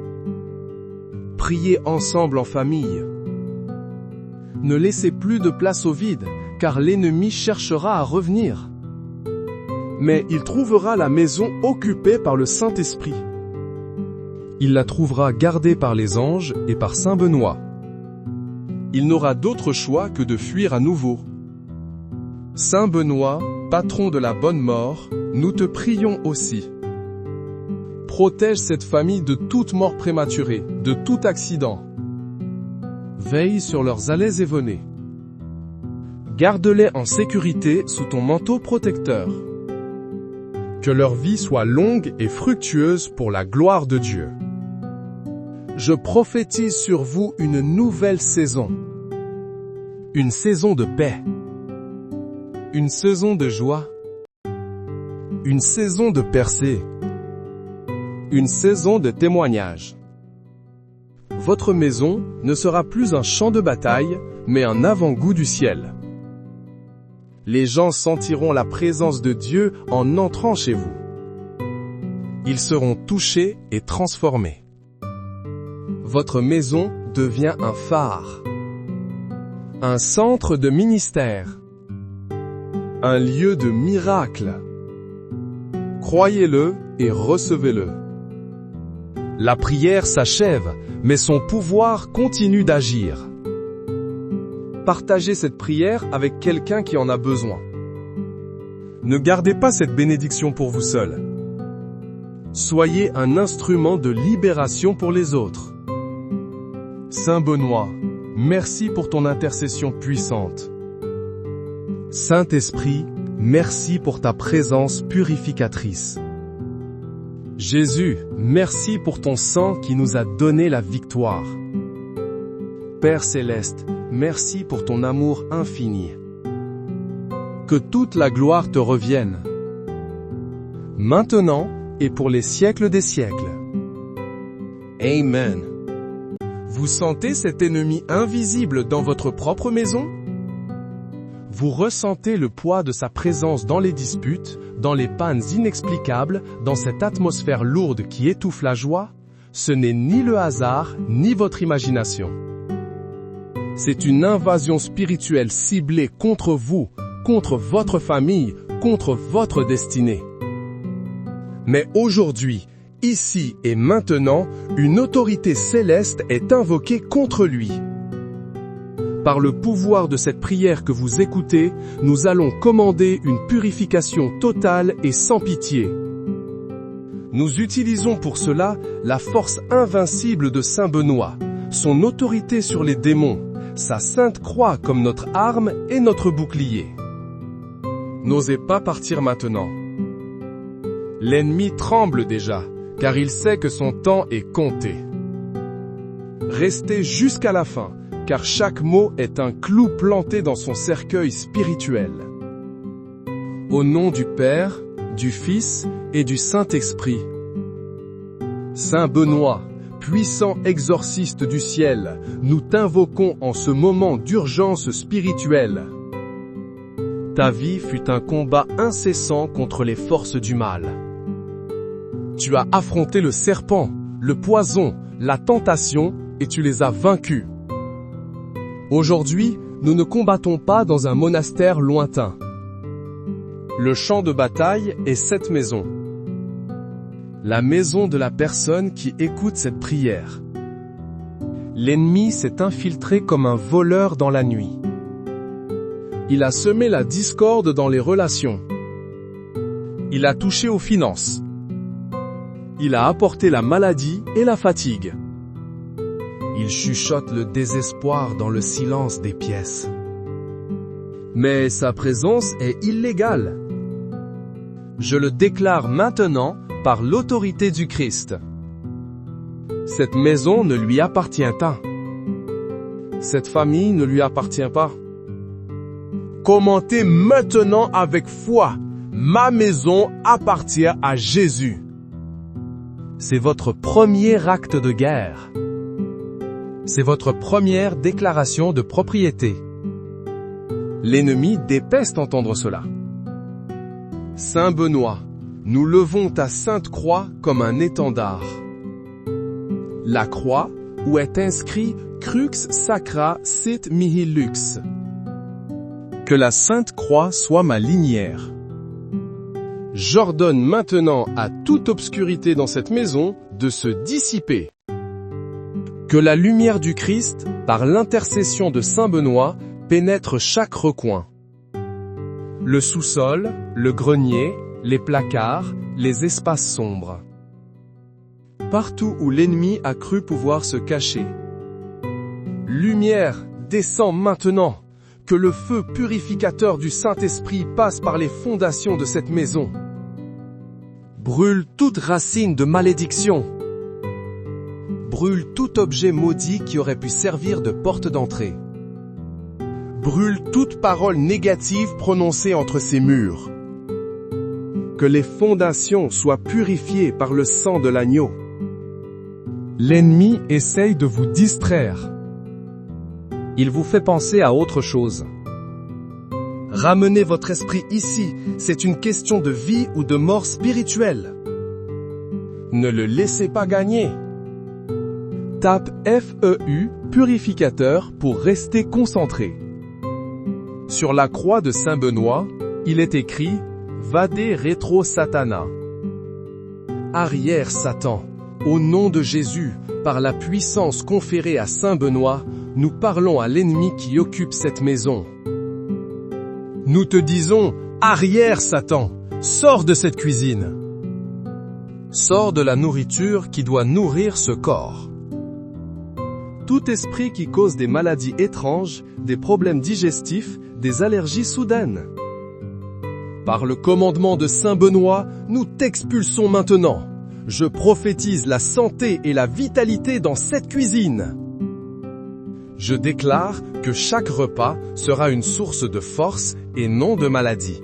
Priez ensemble en famille. Ne laissez plus de place au vide, car l'ennemi cherchera à revenir. Mais il trouvera la maison occupée par le Saint-Esprit. Il la trouvera gardée par les anges et par Saint Benoît. Il n'aura d'autre choix que de fuir à nouveau. Saint Benoît, patron de la bonne mort, nous te prions aussi. Protège cette famille de toute mort prématurée, de tout accident. Veille sur leurs allées et venées. Garde-les en sécurité sous ton manteau protecteur. Que leur vie soit longue et fructueuse pour la gloire de Dieu. Je prophétise sur vous une nouvelle saison. Une saison de paix. Une saison de joie. Une saison de percée. Une saison de témoignage. Votre maison ne sera plus un champ de bataille, mais un avant-goût du ciel. Les gens sentiront la présence de Dieu en entrant chez vous. Ils seront touchés et transformés. Votre maison devient un phare. Un centre de ministère. Un lieu de miracle. Croyez-le et recevez-le. La prière s'achève, mais son pouvoir continue d'agir. Partagez cette prière avec quelqu'un qui en a besoin. Ne gardez pas cette bénédiction pour vous seul. Soyez un instrument de libération pour les autres. Saint Benoît, merci pour ton intercession puissante. Saint-Esprit, merci pour ta présence purificatrice. Jésus, merci pour ton sang qui nous a donné la victoire. Père céleste, merci pour ton amour infini. Que toute la gloire te revienne. Maintenant et pour les siècles des siècles. Amen. Vous sentez cet ennemi invisible dans votre propre maison? Vous ressentez le poids de sa présence dans les disputes, dans les pannes inexplicables, dans cette atmosphère lourde qui étouffe la joie? Ce n'est ni le hasard, ni votre imagination. C'est une invasion spirituelle ciblée contre vous, contre votre famille, contre votre destinée. Mais aujourd'hui, ici et maintenant, une autorité céleste est invoquée contre lui. Par le pouvoir de cette prière que vous écoutez, nous allons commander une purification totale et sans pitié. Nous utilisons pour cela la force invincible de Saint Benoît, son autorité sur les démons, sa sainte croix comme notre arme et notre bouclier. N'osez pas partir maintenant. L'ennemi tremble déjà, car il sait que son temps est compté. Restez jusqu'à la fin, car chaque mot est un clou planté dans son cercueil spirituel. Au nom du Père, du Fils et du Saint-Esprit. Saint Benoît, puissant exorciste du ciel, nous t'invoquons en ce moment d'urgence spirituelle. Ta vie fut un combat incessant contre les forces du mal. Tu as affronté le serpent, le poison, la tentation, et tu les as vaincus. Aujourd'hui, nous ne combattons pas dans un monastère lointain. Le champ de bataille est cette maison. La maison de la personne qui écoute cette prière. L'ennemi s'est infiltré comme un voleur dans la nuit. Il a semé la discorde dans les relations. Il a touché aux finances. Il a apporté la maladie et la fatigue. Il chuchote le désespoir dans le silence des pièces. Mais sa présence est illégale. Je le déclare maintenant par l'autorité du Christ. Cette maison ne lui appartient pas. Cette famille ne lui appartient pas. Commentez maintenant avec foi. Ma maison appartient à Jésus. C'est votre premier acte de guerre. C'est votre première déclaration de propriété. L'ennemi déteste entendre cela. Saint Benoît, nous levons ta sainte croix comme un étendard. La croix, où est inscrit Crux Sacra Sit Mihi Lux. Que la sainte croix soit ma linière. J'ordonne maintenant à toute obscurité dans cette maison de se dissiper. Que la lumière du Christ, par l'intercession de Saint Benoît, pénètre chaque recoin. Le sous-sol, le grenier, les placards, les espaces sombres. Partout où l'ennemi a cru pouvoir se cacher. Lumière, descends maintenant, que le feu purificateur du Saint-Esprit passe par les fondations de cette maison. Brûle toute racine de malédiction. Brûle tout objet maudit qui aurait pu servir de porte d'entrée. Brûle toute parole négative prononcée entre ces murs. Que les fondations soient purifiées par le sang de l'agneau. L'ennemi essaye de vous distraire. Il vous fait penser à autre chose. Ramenez votre esprit ici, c'est une question de vie ou de mort spirituelle. Ne le laissez pas gagner. Tape FEU, purificateur, pour rester concentré. Sur la croix de Saint Benoît, il est écrit « Vade retro Satana ». Arrière Satan, au nom de Jésus, par la puissance conférée à Saint Benoît, nous parlons à l'ennemi qui occupe cette maison. Nous te disons « Arrière Satan, sors de cette cuisine ». Sors de la nourriture qui doit nourrir ce corps. Tout esprit qui cause des maladies étranges, des problèmes digestifs, des allergies soudaines. Par le commandement de Saint Benoît, nous t'expulsons maintenant. Je prophétise la santé et la vitalité dans cette cuisine. Je déclare que chaque repas sera une source de force et non de maladie.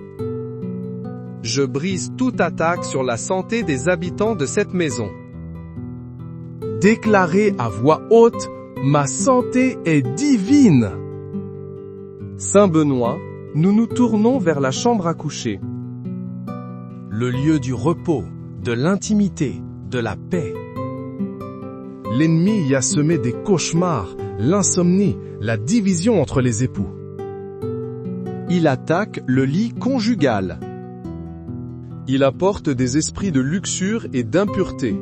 Je brise toute attaque sur la santé des habitants de cette maison. Déclarez à voix haute, ma santé est divine. Saint Benoît, nous nous tournons vers la chambre à coucher. Le lieu du repos, de l'intimité, de la paix. L'ennemi y a semé des cauchemars, l'insomnie, la division entre les époux. Il attaque le lit conjugal. Il apporte des esprits de luxure et d'impureté.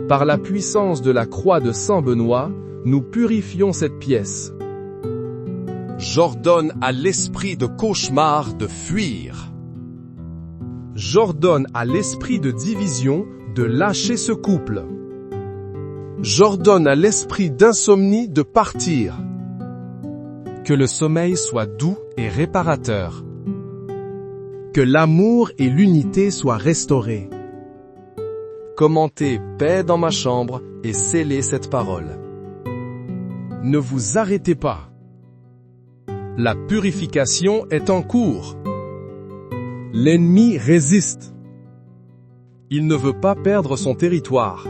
Par la puissance de la croix de Saint Benoît, nous purifions cette pièce. J'ordonne à l'esprit de cauchemar de fuir. J'ordonne à l'esprit de division de lâcher ce couple. J'ordonne à l'esprit d'insomnie de partir. Que le sommeil soit doux et réparateur. Que l'amour et l'unité soient restaurés. Commentez paix dans ma chambre et scellez cette parole. Ne vous arrêtez pas. La purification est en cours. L'ennemi résiste. Il ne veut pas perdre son territoire.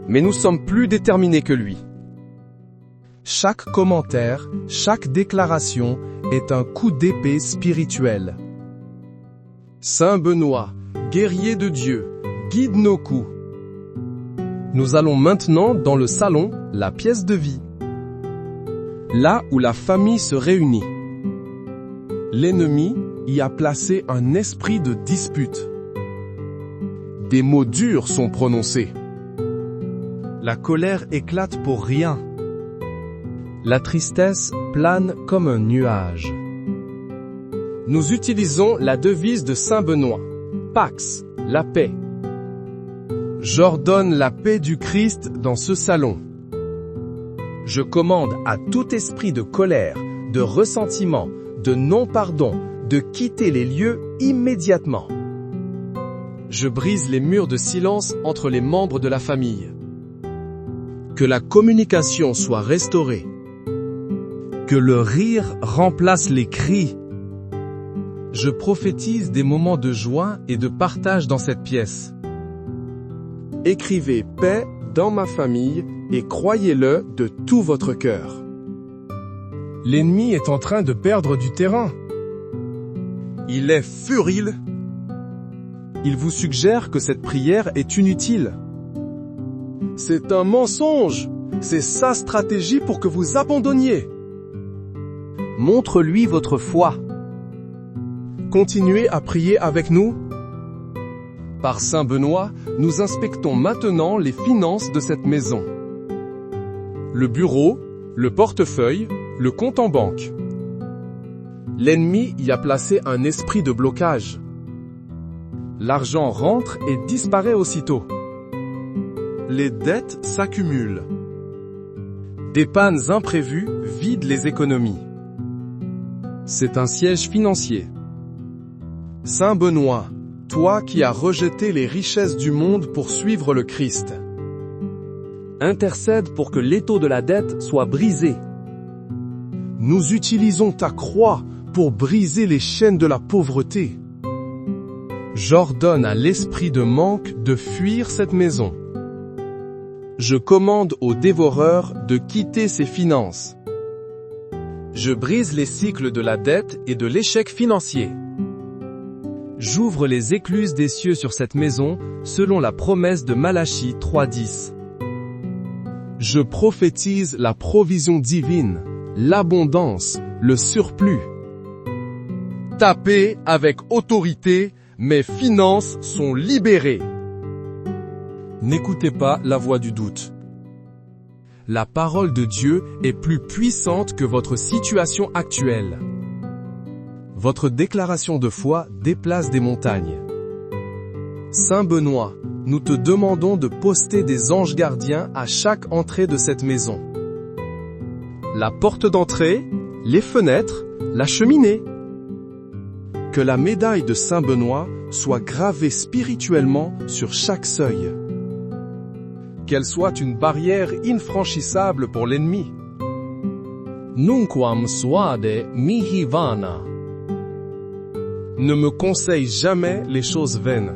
Mais nous sommes plus déterminés que lui. Chaque commentaire, chaque déclaration est un coup d'épée spirituel. Saint Benoît, guerrier de Dieu, guide nos coups. Nous allons maintenant dans le salon, la pièce de vie. Là où la famille se réunit. L'ennemi y a placé un esprit de dispute. Des mots durs sont prononcés. La colère éclate pour rien. La tristesse plane comme un nuage. Nous utilisons la devise de Saint Benoît. Pax, la paix. J'ordonne la paix du Christ dans ce salon. Je commande à tout esprit de colère, de ressentiment, de non-pardon, de quitter les lieux immédiatement. Je brise les murs de silence entre les membres de la famille. Que la communication soit restaurée. Que le rire remplace les cris. Je prophétise des moments de joie et de partage dans cette pièce. Écrivez paix dans ma famille et croyez-le de tout votre cœur. L'ennemi est en train de perdre du terrain. Il est furil. Il vous suggère que cette prière est inutile. C'est un mensonge. C'est sa stratégie pour que vous abandonniez. Montre-lui votre foi. Continuez à prier avec nous. Par Saint Benoît, nous inspectons maintenant les finances de cette maison. Le bureau, le portefeuille, le compte en banque. L'ennemi y a placé un esprit de blocage. L'argent rentre et disparaît aussitôt. Les dettes s'accumulent. Des pannes imprévues vident les économies. C'est un siège financier. Saint Benoît, toi qui as rejeté les richesses du monde pour suivre le Christ. Intercède pour que l'étau de la dette soit brisé. Nous utilisons ta croix pour briser les chaînes de la pauvreté. J'ordonne à l'esprit de manque de fuir cette maison. Je commande aux dévoreurs de quitter ses finances. Je brise les cycles de la dette et de l'échec financier. J'ouvre les écluses des cieux sur cette maison, selon la promesse de Malachie 3:10. Je prophétise la provision divine, l'abondance, le surplus. Tapez avec autorité, mes finances sont libérées. N'écoutez pas la voix du doute. La parole de Dieu est plus puissante que votre situation actuelle. Votre déclaration de foi déplace des montagnes. Saint Benoît, nous te demandons de poster des anges gardiens à chaque entrée de cette maison. La porte d'entrée, les fenêtres, la cheminée. Que la médaille de Saint Benoît soit gravée spirituellement sur chaque seuil. Qu'elle soit une barrière infranchissable pour l'ennemi. Nunquam suade mihi vana. Ne me conseille jamais les choses vaines.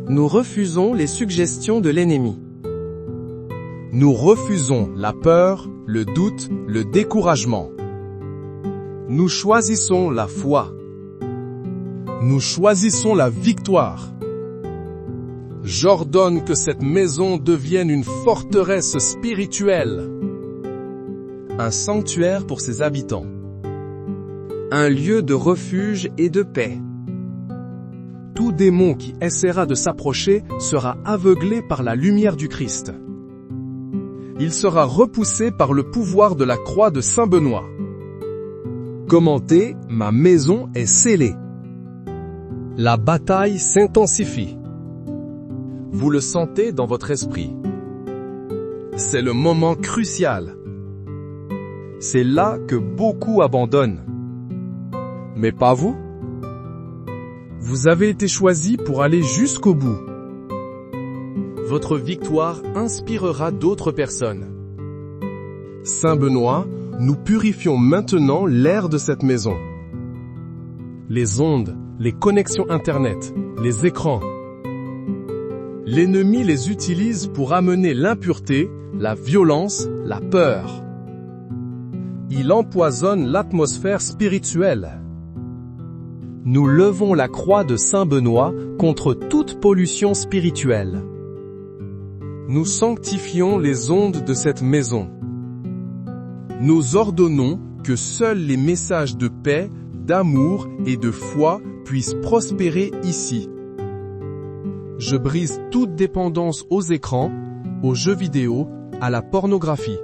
Nous refusons les suggestions de l'ennemi. Nous refusons la peur, le doute, le découragement. Nous choisissons la foi. Nous choisissons la victoire. J'ordonne que cette maison devienne une forteresse spirituelle. Un sanctuaire pour ses habitants. Un lieu de refuge et de paix. Tout démon qui essaiera de s'approcher sera aveuglé par la lumière du Christ. il sera repoussé par le pouvoir de la croix de Saint Benoît. Commentez, ma maison est scellée. La bataille s'intensifie. Vous le sentez dans votre esprit. C'est le moment crucial. C'est là que beaucoup abandonnent. Mais pas vous. Vous avez été choisi pour aller jusqu'au bout. Votre victoire inspirera d'autres personnes. Saint Benoît, nous purifions maintenant l'air de cette maison. Les ondes, les connexions Internet, les écrans. L'ennemi les utilise pour amener l'impureté, la violence, la peur. Il empoisonne l'atmosphère spirituelle. Nous levons la croix de Saint Benoît contre toute pollution spirituelle. Nous sanctifions les ondes de cette maison. Nous ordonnons que seuls les messages de paix, d'amour et de foi puissent prospérer ici. Je brise toute dépendance aux écrans, aux jeux vidéo, à la pornographie.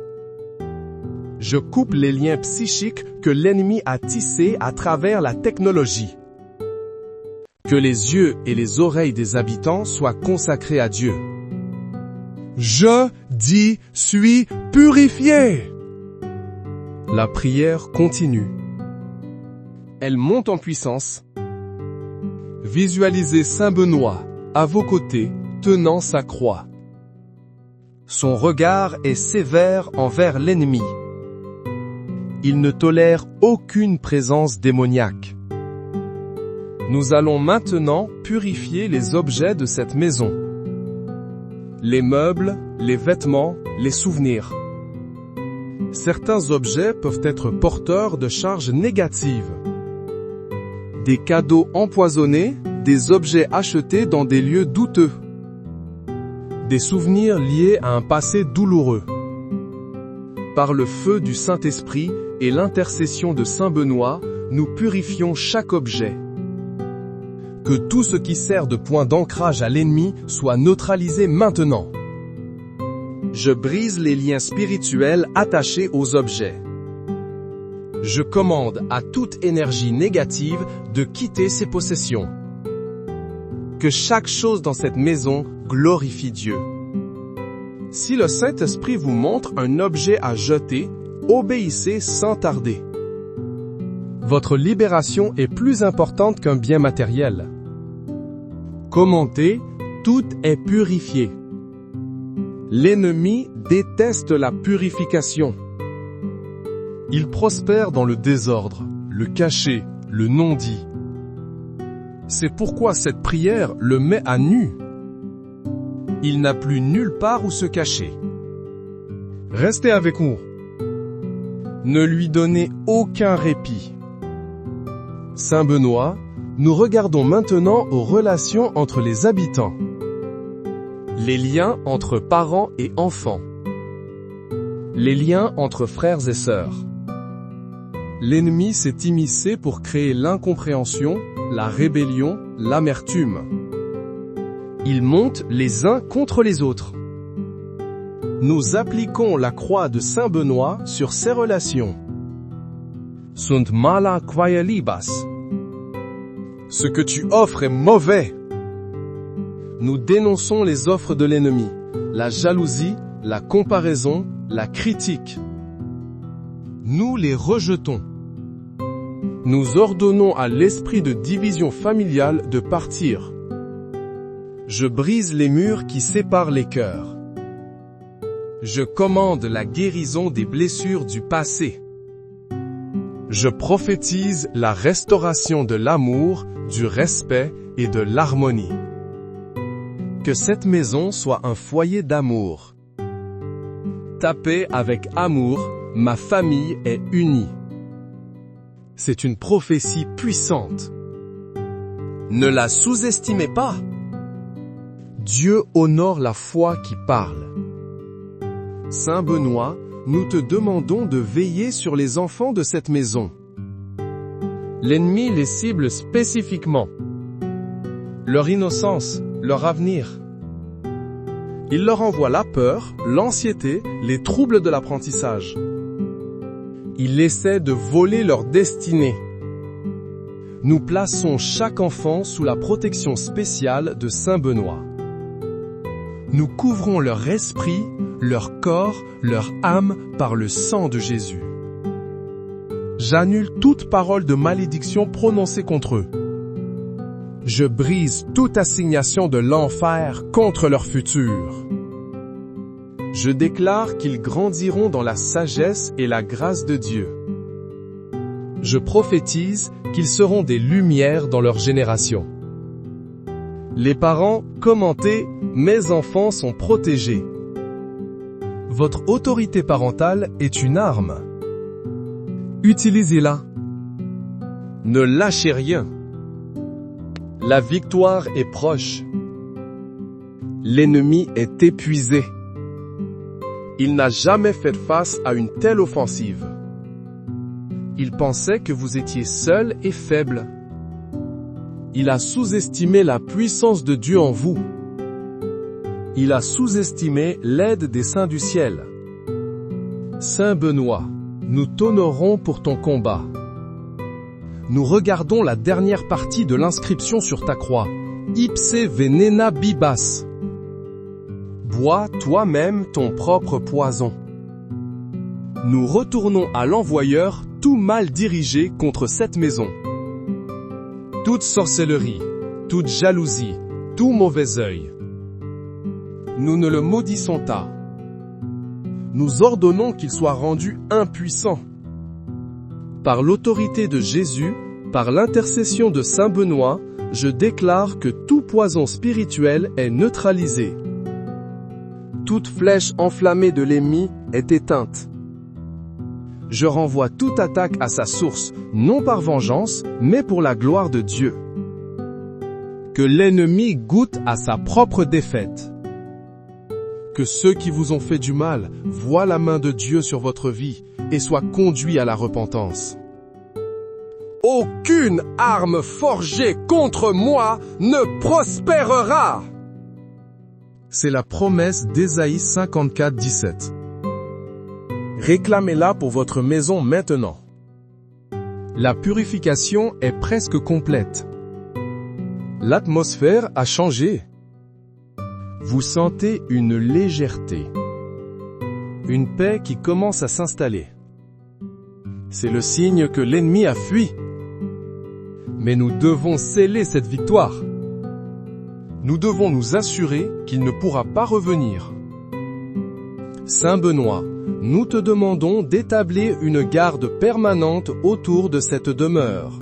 Je coupe les liens psychiques que l'ennemi a tissés à travers la technologie. Que les yeux et les oreilles des habitants soient consacrés à Dieu. Je suis purifié. La prière continue. Elle monte en puissance. Visualisez Saint Benoît à vos côtés, tenant sa croix. Son regard est sévère envers l'ennemi. Il ne tolère aucune présence démoniaque. Nous allons maintenant purifier les objets de cette maison. Les meubles, les vêtements, les souvenirs. Certains objets peuvent être porteurs de charges négatives. Des cadeaux empoisonnés, des objets achetés dans des lieux douteux. Des souvenirs liés à un passé douloureux. Par le feu du Saint-Esprit et l'intercession de Saint Benoît, nous purifions chaque objet. Que tout ce qui sert de point d'ancrage à l'ennemi soit neutralisé maintenant. Je brise les liens spirituels attachés aux objets. Je commande à toute énergie négative de quitter ses possessions. Que chaque chose dans cette maison glorifie Dieu. Si le Saint-Esprit vous montre un objet à jeter, obéissez sans tarder. Votre libération est plus importante qu'un bien matériel. Commentez, tout est purifié. L'ennemi déteste la purification. Il prospère dans le désordre, le caché, le non-dit. C'est pourquoi cette prière le met à nu. Il n'a plus nulle part où se cacher. Restez avec nous. Ne lui donnez aucun répit. Saint Benoît, nous regardons maintenant aux relations entre les habitants. Les liens entre parents et enfants. Les liens entre frères et sœurs. L'ennemi s'est immiscé pour créer l'incompréhension, la rébellion, l'amertume. Ils montent les uns contre les autres. Nous appliquons la croix de Saint Benoît sur ces relations. Sunt mala quae libas. Ce que tu offres est mauvais. Nous dénonçons les offres de l'ennemi, la jalousie, la comparaison, la critique. Nous les rejetons. Nous ordonnons à l'esprit de division familiale de partir. Je brise les murs qui séparent les cœurs. Je commande la guérison des blessures du passé. Je prophétise la restauration de l'amour, du respect et de l'harmonie. Que cette maison soit un foyer d'amour. Tapez avec amour, ma famille est unie. C'est une prophétie puissante. Ne la sous-estimez pas. Dieu honore la foi qui parle. Saint Benoît, nous te demandons de veiller sur les enfants de cette maison. L'ennemi les cible spécifiquement. Leur innocence, leur avenir. Il leur envoie la peur, l'anxiété, les troubles de l'apprentissage. Il essaie de voler leur destinée. Nous plaçons chaque enfant sous la protection spéciale de Saint Benoît. Nous couvrons leur esprit, leur corps, leur âme par le sang de Jésus. J'annule toute parole de malédiction prononcée contre eux. Je brise toute assignation de l'enfer contre leur futur. Je déclare qu'ils grandiront dans la sagesse et la grâce de Dieu. Je prophétise qu'ils seront des lumières dans leur génération. Les parents, commentez, mes enfants sont protégés. Votre autorité parentale est une arme. Utilisez-la. Ne lâchez rien. La victoire est proche. L'ennemi est épuisé. Il n'a jamais fait face à une telle offensive. Il pensait que vous étiez seul et faible. Il a sous-estimé la puissance de Dieu en vous. Il a sous-estimé l'aide des saints du ciel. Saint Benoît, nous t'honorons pour ton combat. Nous regardons la dernière partie de l'inscription sur ta croix. Ipse venena bibas. Bois toi-même ton propre poison. Nous retournons à l'envoyeur tout mal dirigé contre cette maison. Toute sorcellerie, toute jalousie, tout mauvais œil. Nous ne le maudissons pas. Nous ordonnons qu'il soit rendu impuissant. Par l'autorité de Jésus, par l'intercession de Saint Benoît, je déclare que tout poison spirituel est neutralisé. Toute flèche enflammée de l'ennemi est éteinte. Je renvoie toute attaque à sa source, non par vengeance, mais pour la gloire de Dieu. Que l'ennemi goûte à sa propre défaite. Que ceux qui vous ont fait du mal voient la main de Dieu sur votre vie et soient conduits à la repentance. Aucune arme forgée contre moi ne prospérera. C'est la promesse d'Ésaïe 54, 17. Réclamez-la pour votre maison maintenant. La purification est presque complète. L'atmosphère a changé. Vous sentez une légèreté. Une paix qui commence à s'installer. C'est le signe que l'ennemi a fui. Mais nous devons sceller cette victoire. Nous devons nous assurer qu'il ne pourra pas revenir. Saint Benoît, nous te demandons d'établir une garde permanente autour de cette demeure.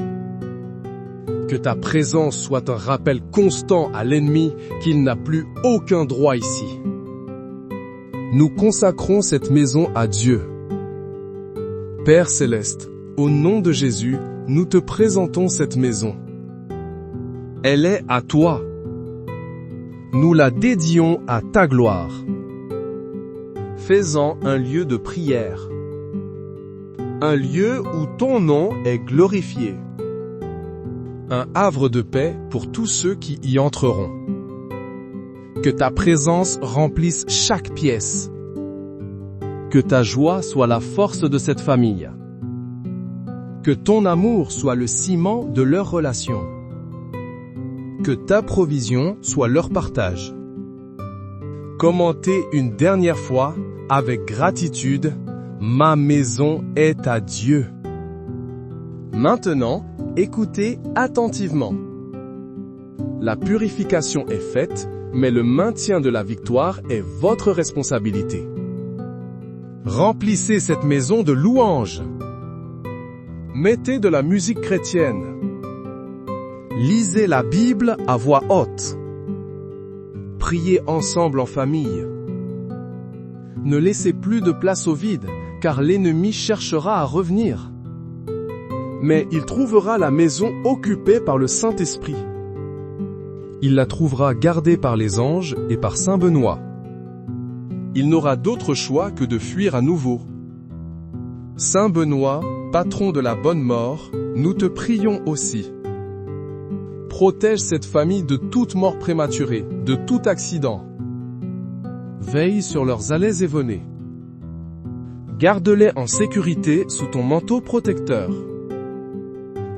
Que ta présence soit un rappel constant à l'ennemi qu'il n'a plus aucun droit ici. Nous consacrons cette maison à Dieu. Père céleste, au nom de Jésus, nous te présentons cette maison. Elle est à toi. Nous la dédions à ta gloire. Fais-en un lieu de prière. Un lieu où ton nom est glorifié. Un havre de paix pour tous ceux qui y entreront. Que ta présence remplisse chaque pièce. Que ta joie soit la force de cette famille. Que ton amour soit le ciment de leur relation. Que ta provision soit leur partage. Commentez une dernière fois, avec gratitude, ma maison est à Dieu. Maintenant, écoutez attentivement. La purification est faite, mais le maintien de la victoire est votre responsabilité. Remplissez cette maison de louanges. Mettez de la musique chrétienne. Lisez la Bible à voix haute. Priez ensemble en famille. Ne laissez plus de place au vide, car l'ennemi cherchera à revenir. Mais il trouvera la maison occupée par le Saint-Esprit. Il la trouvera gardée par les anges et par Saint Benoît. Il n'aura d'autre choix que de fuir à nouveau. Saint Benoît, patron de la bonne mort, nous te prions aussi. Protège cette famille de toute mort prématurée, de tout accident. Veille sur leurs allées et venées. Garde-les en sécurité sous ton manteau protecteur.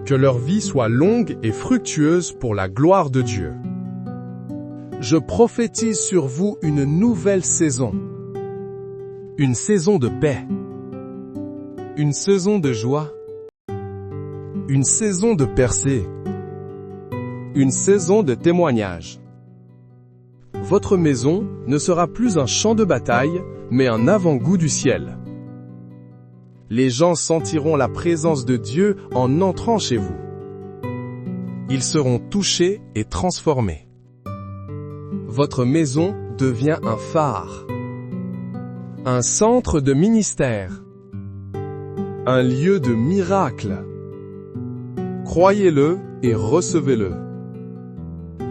Que leur vie soit longue et fructueuse pour la gloire de Dieu. Je prophétise sur vous une nouvelle saison. Une saison de paix. Une saison de joie. Une saison de percée. Une saison de témoignage. Votre maison ne sera plus un champ de bataille, mais un avant-goût du ciel. Les gens sentiront la présence de Dieu en entrant chez vous. Ils seront touchés et transformés. Votre maison devient un phare. Un centre de ministère. Un lieu de miracle. Croyez-le et recevez-le.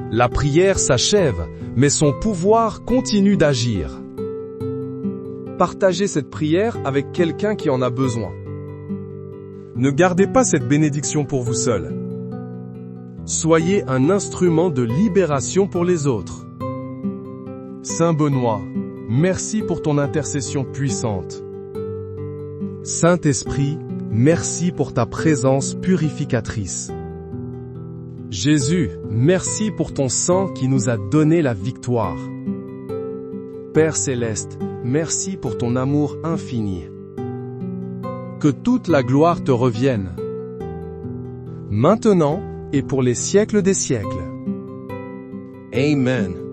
La prière s'achève, mais son pouvoir continue d'agir. Partagez cette prière avec quelqu'un qui en a besoin. Ne gardez pas cette bénédiction pour vous seul. Soyez un instrument de libération pour les autres. Saint Benoît, merci pour ton intercession puissante. Saint-Esprit, merci pour ta présence purificatrice. Jésus, merci pour ton sang qui nous a donné la victoire. Père céleste, merci pour ton amour infini. Que toute la gloire te revienne. Maintenant et pour les siècles des siècles. Amen.